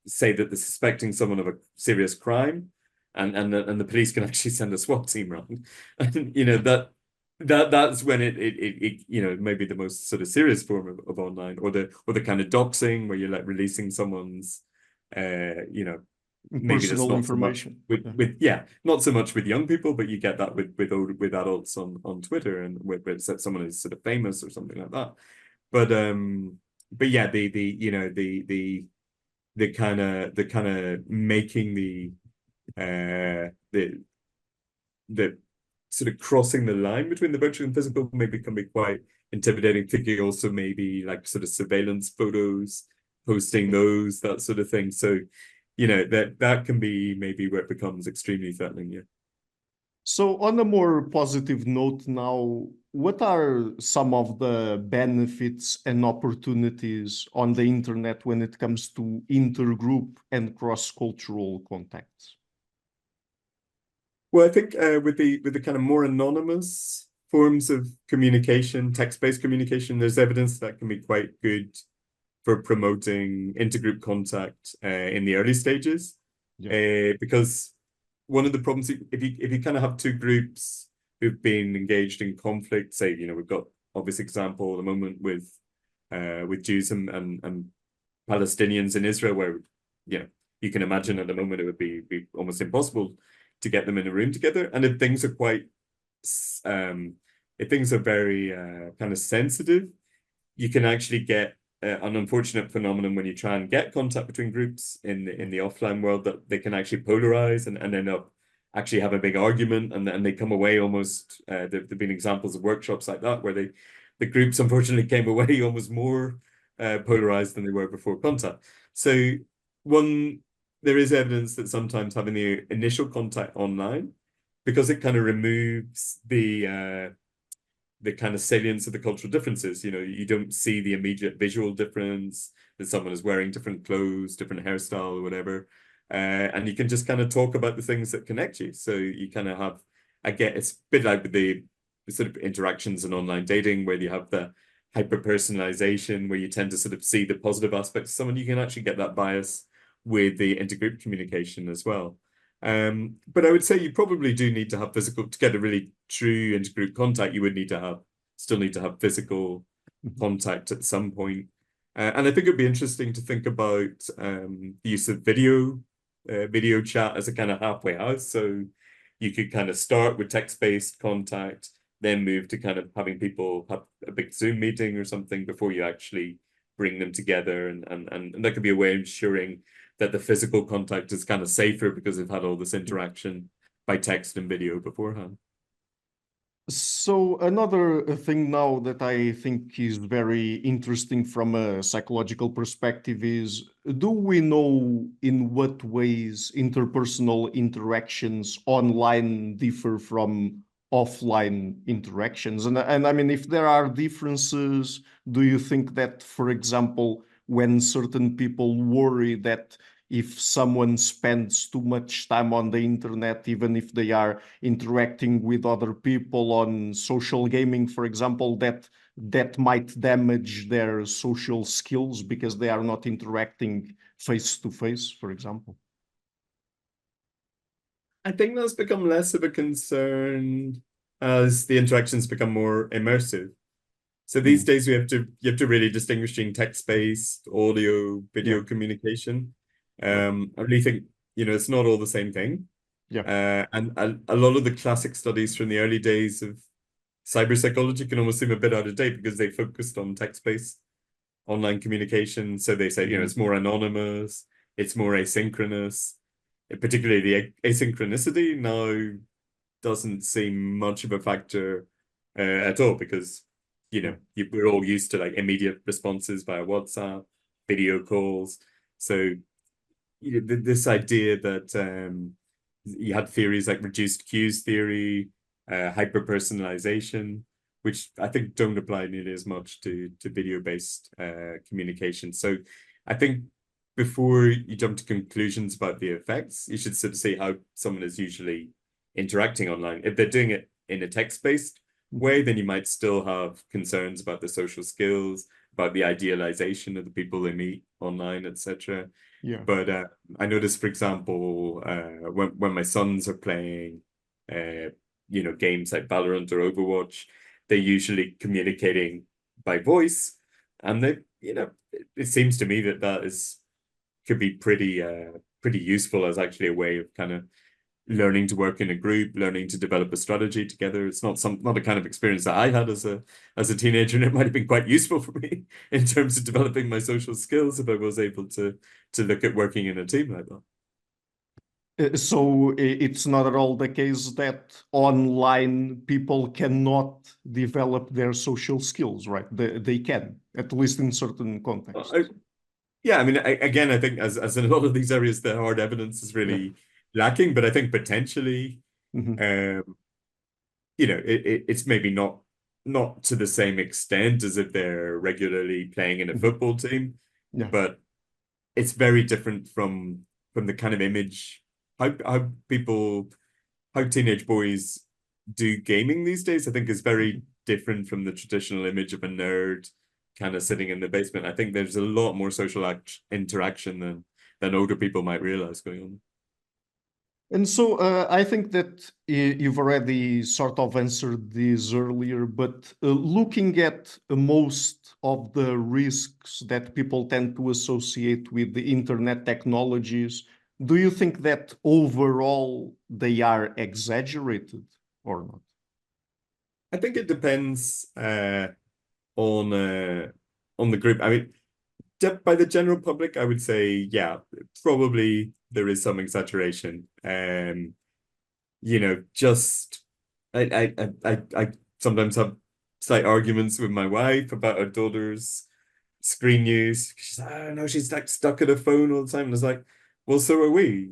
say that they're suspecting someone of a serious crime, and the police can actually send a SWAT team around. And that's when it maybe the most sort of serious form of online, or the kind of doxing where you're like releasing someone's maybe that's Personal not so much information. with not so much with young people, but you get that with adults on Twitter, and with someone who's sort of famous or something like that. But yeah, the kind of making the sort of crossing the line between the virtual and physical maybe can be quite intimidating. Thinking also maybe like sort of surveillance photos, posting those, that sort of thing. So that can be maybe where it becomes extremely threatening. Yeah. So, on a more positive note now, what are some of the benefits and opportunities on the internet when it comes to intergroup and cross-cultural contacts? Well, I think with the kind of more anonymous forms of communication, text-based communication, there's evidence that can be quite good for promoting intergroup contact in the early stages. Yeah. Because one of the problems, if you kind of have two groups who've been engaged in conflict, say, we've got obvious example at the moment with Jews and Palestinians in Israel, where you can imagine at the moment it would be almost impossible to get them in a room together. And if things are if things are very kind of sensitive, you can actually get an unfortunate phenomenon when you try and get contact between groups in the offline world, that they can actually polarize and end up actually have a big argument, and they come away almost there've been examples of workshops like that where the groups unfortunately came away almost more polarized than they were before contact. So there is evidence that sometimes having the initial contact online, because it kind of removes the kind of salience of the cultural differences. You don't see the immediate visual difference that someone is wearing different clothes, different hairstyle or whatever. And you can just kind of talk about the things that connect you. So you kind of have, it's a bit like with the sort of interactions in online dating, where you have the hyper-personalization, where you tend to sort of see the positive aspects of someone. You can actually get that bias with the intergroup communication as well. But I would say you probably do need to have physical to get a really true intergroup contact. You would still need to have physical contact at some point. And I think it'd be interesting to think about the use of video chat as a kind of halfway house. So you could kind of start with text-based contact, then move to kind of having people have a big Zoom meeting or something before you actually bring them together. And that could be a way of ensuring that the physical contact is kind of safer because they've had all this interaction by text and video beforehand. So another thing now that I think is very interesting from a psychological perspective is, do we know in what ways interpersonal interactions online differ from offline interactions? And I mean, if there are differences, do you think that, for example, when certain people worry that if someone spends too much time on the internet, even if they are interacting with other people on social gaming, for example, that might damage their social skills because they are not interacting face to face, for example? I think that's become less of a concern as the interactions become more immersive. So these days you have to really distinguish between text-based, audio, video communication. I really think it's not all the same thing. And a lot of the classic studies from the early days of cyber psychology can almost seem a bit out of date because they focused on text-based online communication. So they say it's more anonymous, it's more asynchronous. Particularly the asynchronicity now doesn't seem much of a factor at all, because we're all used to like immediate responses via WhatsApp, video calls. So this idea that you had theories like reduced cues theory, hyper personalization, which I think don't apply nearly as much to video-based communication. So I think before you jump to conclusions about the effects, you should sort of see how someone is usually interacting online. If they're doing it in a text-based way, then you might still have concerns about the social skills, about the idealization of the people they meet online, etc. But I noticed, for example, when my sons are playing, games like Valorant or Overwatch, they're usually communicating by voice, and it seems to me that could be pretty useful as actually a way of kind of learning to work in a group, learning to develop a strategy together. It's not a kind of experience that I had as a teenager, and it might have been quite useful for me in terms of developing my social skills if I was able to look at working in a team like that. So it's not at all the case that online people cannot develop their social skills, right? They can, at least in certain contexts. Yeah, I mean, again, I think as in a lot of these areas, the hard evidence is really lacking, but I think potentially it's maybe not to the same extent as if they're regularly playing in a Mhm. football team, Yeah. but it's very different from the kind of image how people how teenage boys do gaming these days, I think is very Mhm. different from the traditional image of a nerd kind of sitting in the basement. I think there's a lot more social interaction than older people might realize going on. And so I think that you've already sort of answered this earlier, but looking at most of the risks that people tend to associate with the internet technologies, do you think that overall they are exaggerated or not? I think it depends on uh, on the group. I mean, by the general public, I would say, yeah, probably there is some exaggeration. Just I sometimes have slight arguments with my wife about her daughter's screen use. She's like, oh no, she's like stuck at her phone all the time. And it's like, well, so are we,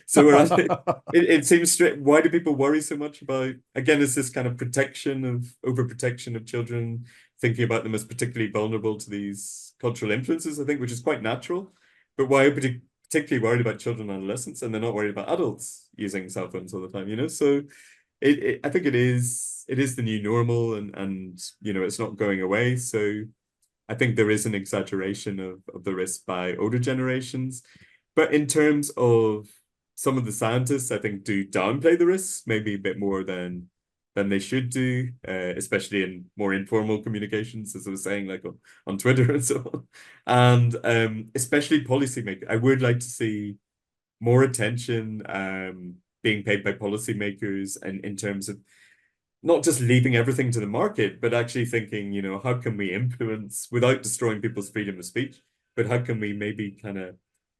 So we're at it. It seems straight. Why do people worry so much about, again, it's this kind of overprotection of children, thinking about them as particularly vulnerable to these cultural influences, I think, which is quite natural. But why are particularly worried about children and adolescents, and they're not worried about adults using cell phones all the time? So I think it is the new normal, and it's not going away. So I think there is an exaggeration of the risk by older generations. But in terms of some of the scientists, I think do downplay the risks maybe a bit more than they should do, especially in more informal communications, as I was saying, like on Twitter and so on. And especially policymakers. I would like to see more attention being paid by policymakers and in terms of not just leaving everything to the market, but actually thinking, how can we influence without destroying people's freedom of speech, but how can we maybe kind of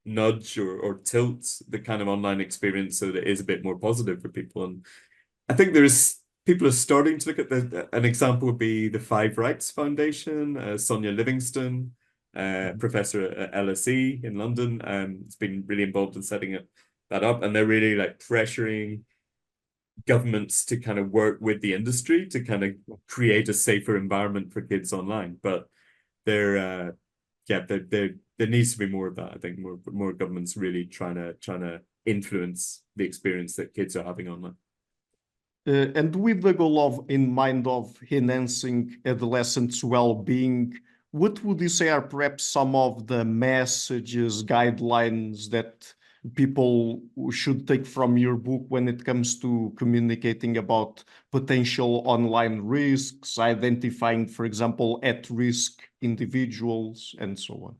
nudge or tilt the kind of online experience so that it is a bit more positive for people? And I think there's people are starting to look at an example would be the Five Rights Foundation, Sonia Livingston, professor at LSE in London, has been really involved in setting that up, and they're really like pressuring governments to kind of work with the industry to kind of create a safer environment for kids online. But there, there needs to be more of that. I think more governments really trying to influence the experience that kids are having online. And with the goal of in mind of enhancing adolescents' well-being, what would you say are perhaps some of the messages, guidelines that people should take from your book when it comes to communicating about potential online risks, identifying, for example, at-risk individuals, and so on?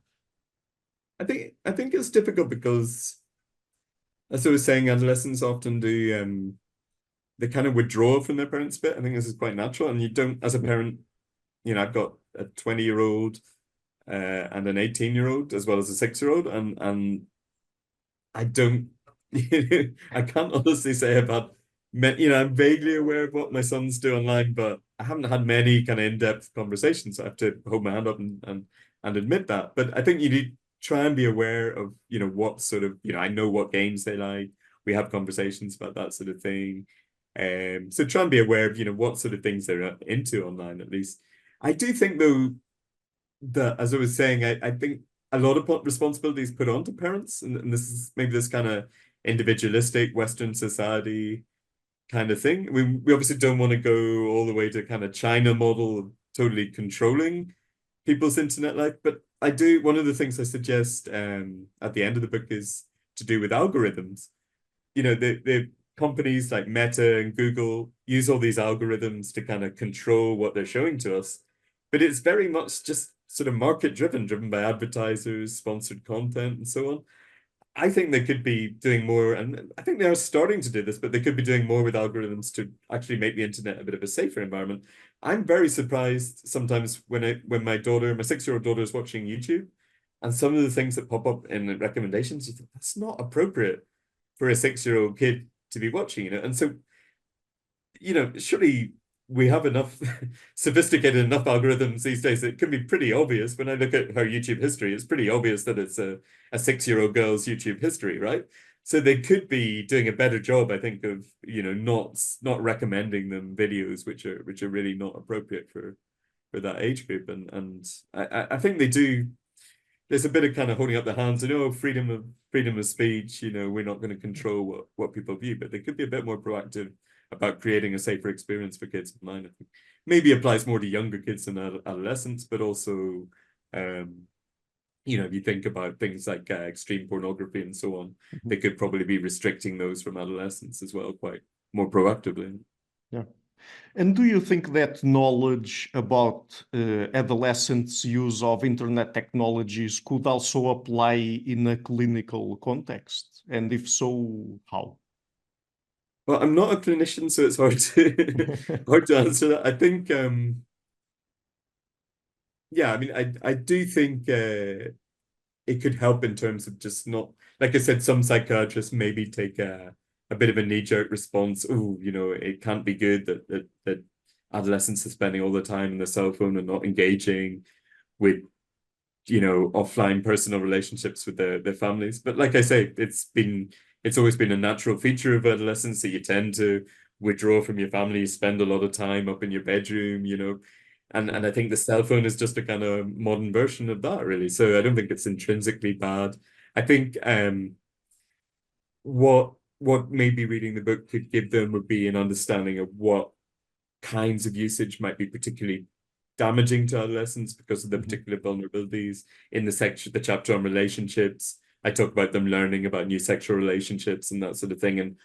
I think it's difficult because, as I was saying, adolescents often do they kind of withdraw from their parents a bit. I think this is quite natural, and you don't, as a parent, I've got a 20-year-old and an 18-year-old as well as a 6-year-old, and I don't, I can't honestly say about, I'm vaguely aware of what my sons do online, but I haven't had many kind of in-depth conversations. So I have to hold my hand up and admit that. But I think you need try and be aware of, what sort of, I know what games they like. We have conversations about that sort of thing. So try and be aware of, what sort of things they're into online, at least. I do think though that, as I was saying, I think a lot of responsibilities put onto parents, and this is maybe this kind of individualistic Western society kind of thing. We obviously don't want to go all the way to kind of China model of totally controlling people's internet life, but I do. One of the things I suggest at the end of the book is to do with algorithms. The companies like Meta and Google use all these algorithms to kind of control what they're showing to us, but it's very much just sort of market driven by advertisers, sponsored content, and so on. I think they could be doing more, and I think they are starting to do this, but they could be doing more with algorithms to actually make the internet a bit of a safer environment. I'm very surprised sometimes when my 6-year-old daughter is watching YouTube, and some of the things that pop up in the recommendations, you think that's not appropriate for a 6-year-old kid to be watching, And so, surely we have enough sophisticated enough algorithms these days. It can be pretty obvious when I look at her YouTube history. It's pretty obvious that it's a 6-year-old girl's YouTube history, right? So they could be doing a better job, I think, of not recommending them videos which are really not appropriate for that age group. And I think they do. There's a bit of kind of holding up their hands and freedom of speech. We're not going to control what people view, but they could be a bit more proactive about creating a safer experience for kids online. I think maybe applies more to younger kids than adolescents, but also, if you think about things like extreme pornography and so on, they could probably be restricting those from adolescents as well, quite more proactively. Yeah. And do you think that knowledge about adolescents' use of internet technologies could also apply in a clinical context? And if so, how? Well, I'm not a clinician, so it's hard to answer that. I think, yeah, I mean, I do think it could help in terms of just not, like I said, some psychiatrists maybe take a bit of a knee-jerk response. Oh, it can't be good that adolescents are spending all the time on their cell phone and not engaging with, offline personal relationships with their families. But like I say, it's always been a natural feature of adolescence that you tend to withdraw from your family, you spend a lot of time up in your bedroom, and I think the cell phone is just a kind of modern version of that, really. So I don't think it's intrinsically bad. I think what maybe reading the book could give them would be an understanding of what kinds of usage might be particularly damaging to adolescents because of the particular vulnerabilities. In the chapter on relationships, I talk about them learning about new sexual relationships and that sort of thing, and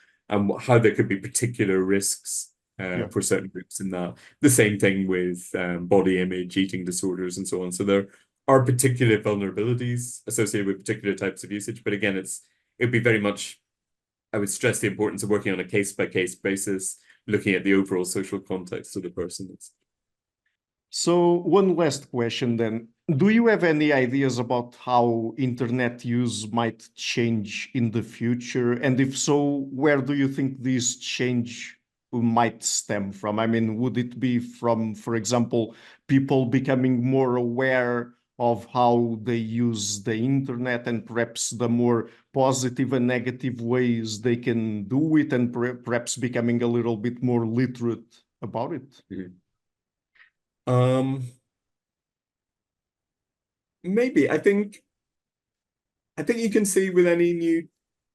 how there could be particular risks Yeah. for certain groups in that. The same thing with body image, eating disorders, and so on. So there are particular vulnerabilities associated with particular types of usage. But again, it'd be very much, I would stress the importance of working on a case-by-case basis, looking at the overall social context of the person. So one last question then. Do you have any ideas about how internet use might change in the future? And if so, where do you think this change might stem from? I mean, would it be from, for example, people becoming more aware of how they use the internet and perhaps the more positive and negative ways they can do it, and perhaps becoming a little bit more literate about it? Maybe. I think you can see with any new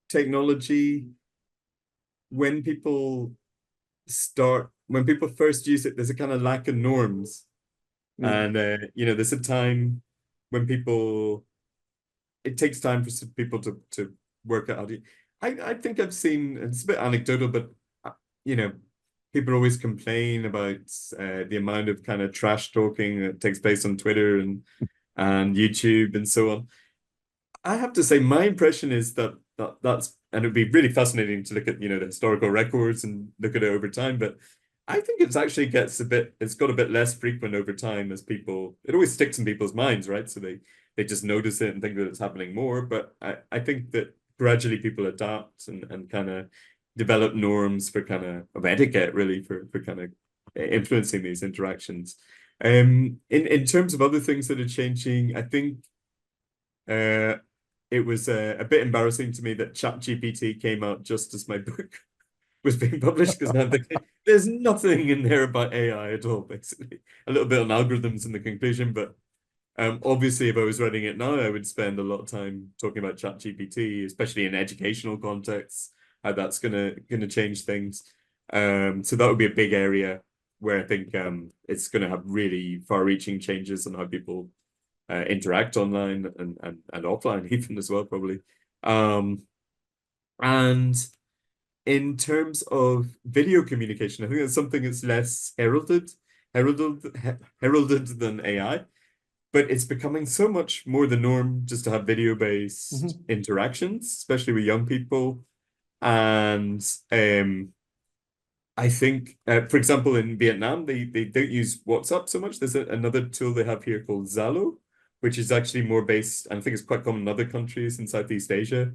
technology, when people first use it, there's a kind of lack of norms. And there's a time when it takes time for some people to work out how to. I think I've seen, it's a bit anecdotal, but you know, people always complain about the amount of kind of trash talking that takes place on Twitter and YouTube and so on. I have to say, my impression is that's, and it'd be really fascinating to look at, the historical records and look at it over time. But I think it's got a bit less frequent over time as it always sticks in people's minds, right? So they just notice it and think that it's happening more. But I think that gradually people adapt and kind of develop norms for of etiquette, really, for kind of influencing these interactions. In terms of other things that are changing, I think uh, it was a bit embarrassing to me that ChatGPT came out just as my book was being published, because now I'm thinking there's nothing in there about AI at all, basically. A little bit on algorithms in the conclusion, but obviously if I was writing it now, I would spend a lot of time talking about ChatGPT, especially in educational contexts, how that's gonna change things. So that would be a big area where I think it's gonna have really far-reaching changes on how people interact online and offline even as well, probably. And in terms of video communication, I think that's something that's less heralded than AI, but it's becoming so much more the norm just to have video-based interactions, especially with young people. And I think, for example, in Vietnam, they don't use WhatsApp so much. There's another tool they have here called Zalo, which is actually more based, and I think it's quite common in other countries in Southeast Asia,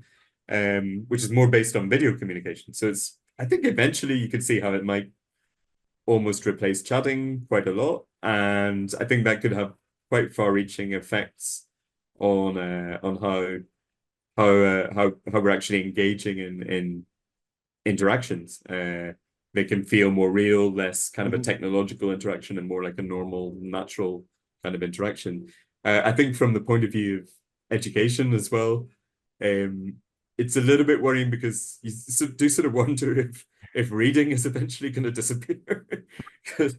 which is more based on video communication. So I think eventually you could see how it might almost replace chatting quite a lot, and I think that could have quite far-reaching effects on how we're actually engaging in interactions. They can feel more real, less kind of a technological interaction, and more like a normal, natural kind of interaction. I think from the point of view of education as well, it's a little bit worrying because you do sort of wonder if reading is eventually going to disappear, because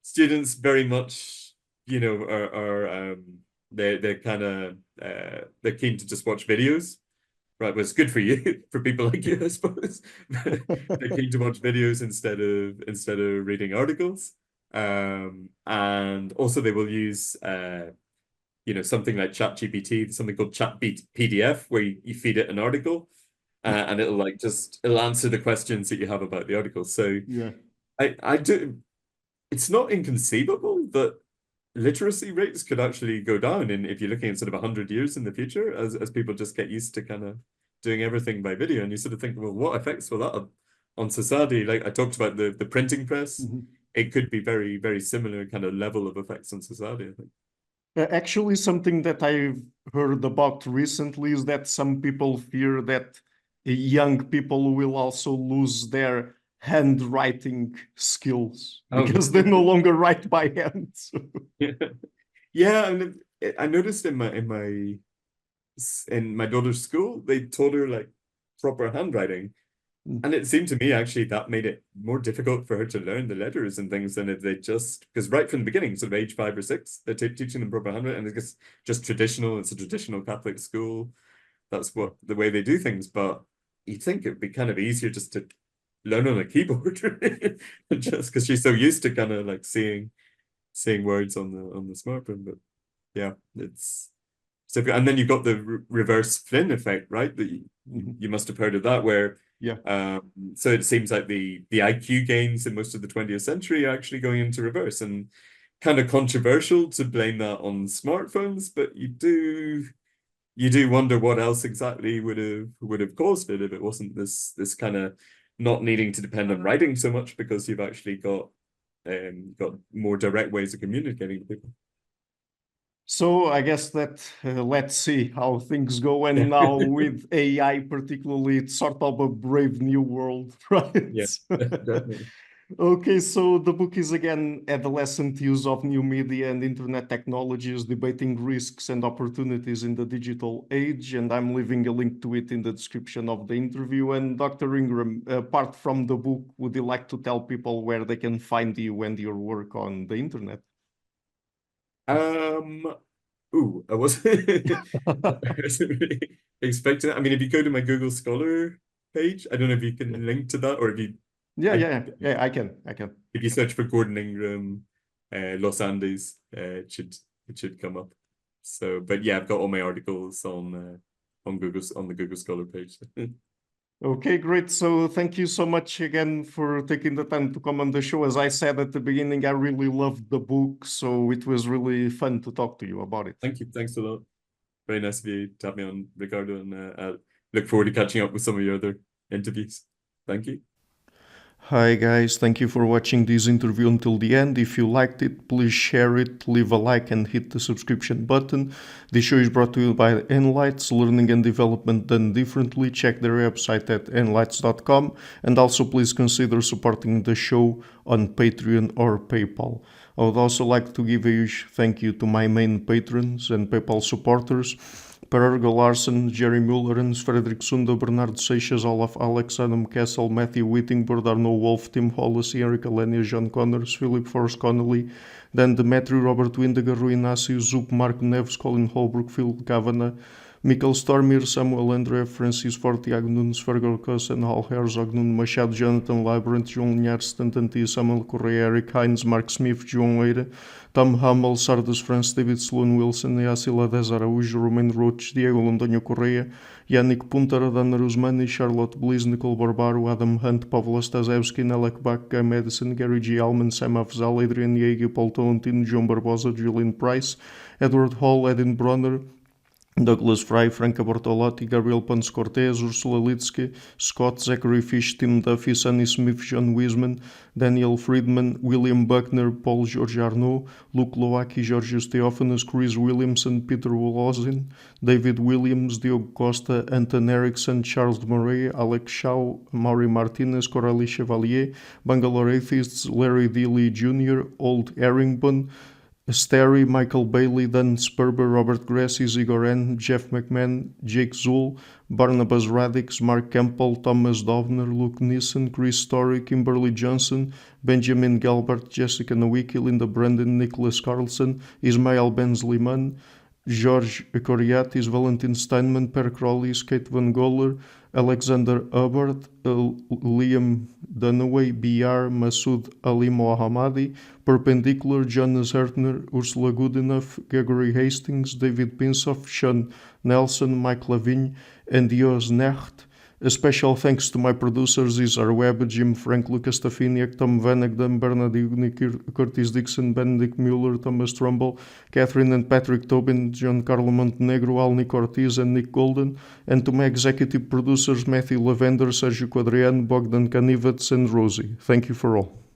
students very much, are they're kind of they're keen to just watch videos. Right, well, it's good for you, for people like you, I suppose. They're keen to watch videos instead of reading articles. And also they will use something like ChatGPT, something called Chat PDF, where you feed it an article, and it'll answer the questions that you have about the article. So Yeah. I do. It's not inconceivable that literacy rates could actually go down, and if you're looking at sort of 100 years in the future, as people just get used to kind of doing everything by video, and you sort of think, well, what effects will that have on society? Like I talked about the printing press, it could be very, very similar kind of level of effects on society, I think. Actually, something that I've heard about recently is that some people fear that young people will also lose their handwriting skills because they no longer write by hand. Yeah, and I noticed in my daughter's school, they taught her like proper handwriting. And it seemed to me actually that made it more difficult for her to learn the letters and things than if they because right from the beginning, sort of age 5 or 6, they're teaching them proper handwriting, and it's just traditional. It's a traditional Catholic school. That's the way they do things. But you'd think it'd be kind of easier just to learn on a keyboard, just because she's so used to kind of like seeing words on the smartphone. But yeah, it's so. And then you've got the reverse Flynn effect, right? That you must have heard of that, where so it seems like the IQ gains in most of the 20th century are actually going into reverse, and kind of controversial to blame that on smartphones, but you do wonder what else exactly would have caused it if it wasn't this kind of not needing to depend on writing so much, because you've actually got more direct ways of communicating with people. So I guess that let's see how things go. And now with AI particularly, it's sort of a brave new world, right? Yes, definitely. Okay, so the book is again Adolescent Use of New Media and Internet Technologies, Debating Risks and Opportunities in the Digital Age, and I'm leaving a link to it in the description of the interview. And Dr. Ingram, apart from the book, would you like to tell people where they can find you and your work on the internet? I wasn't really expecting that. I mean, if you go to my Google Scholar page, I don't know if you can link to that, or if you Yeah, I can. If you search for Gordon Ingram, Los Andes, it should come up. So, but yeah, I've got all my articles on the Google Scholar page. Okay, great. So thank you so much again for taking the time to come on the show. As I said at the beginning, I really loved the book, so it was really fun to talk to you about it. Thank you. Thanks a lot. Very nice of you to have me on, Ricardo, and I look forward to catching up with some of your other interviews. Thank you. Hi guys, thank you for watching this interview until the end. If you liked it, please share it, leave a like and hit the subscription button. This show is brought to you by Enlights, learning and development done differently. Check their website at enlights.com, and also please consider supporting the show on Patreon or PayPal. I would also like to give a huge thank you to my main patrons and PayPal supporters: Per Ergo Larsen, Jerry Mullerens, Frederick Sunda, Bernardo Seixas, Olaf Alex, Adam Kessel, Matthew Whittingburg, Arno Wolf, Tim Hollis, Eric Alenia, John Connors, Philip Forrest Connolly, Dan Demetri, Robert Windiger, Rui Inácio, Zup, Marco Neves, Colin Holbrook, Phil Kavanagh, Mikkel Stormir, Samuel André, Francis Ford, Tiago Nunes, Fergal Cossen, Hal Herzog, Nuno Machado, Jonathan Librant, João Linhares, Stantantia, Samuel Correia, Eric Hines, Mark Smith, João Eira, Tom Hummel, Sardas France, David Sloan Wilson, Yacila Dez Araújo, Romain Roach, Diego Londonho Correia, Yannick Punter, Dana Rusmani, Charlotte Bliss, Nicole Barbaro, Adam Hunt, Pavlo Stasevski, Nelek Bach, Guy Madison, Gary G. Alman, Sam Afzal, Adrian Yeager, Paul Tolentino, João Barbosa, Julian Price, Edward Hall, Edin Bronner, Douglas Fry, Franca Bortolotti, Gabriel Ponce Cortez, Ursula Litsky, Scott, Zachary Fish, Tim Duffy, Sonny Smith, John Wiseman, Daniel Friedman, William Buckner, Paul George Arnaud, Luke Loaki, Georgios Theophanos, Chris Williamson, Peter Wolozin, David Williams, Diogo Costa, Anton Erickson, Charles Murray, Alex Shaw, Maury Martinez, Coralie Chevalier, Bangalore Atheists, Larry D. Lee Jr., Old Erringbone, Sterry, Michael Bailey, Dan Sperber, Robert Grassi, Igor N., Jeff McMahon, Jake Zool, Barnabas Radix, Mark Campbell, Thomas Dovner, Luke Nissen, Chris Story, Kimberly Johnson, Benjamin Galbert, Jessica Nowicki, Linda Brandon, Nicholas Carlson, Ismael Benzliman, George Coriatis, Valentin Steinman, Per Crowley, Kate Van Goller, Alexander Hubbard, Liam Dunaway, BR, Masood Ali Mohammadi, Perpendicular, Jonas Hertner, Ursula Goodenough, Gregory Hastings, David Pinsoff, Sean Nelson, Mike Lavigne, and Jos Necht. A special thanks to my producers, Isar Webb, Jim Frank, Lucas Stafiniak, Tom Vanagdam, Bernard Ugni, Curtis Dixon, Benedict Mueller, Thomas Trumbull, Catherine and Patrick Tobin, John Carlo Montenegro, Alnick Ortiz, and Nick Golden, and to my executive producers, Matthew Lavender, Sergio Quadriano, Bogdan Kanivets, and Rosie. Thank you for all.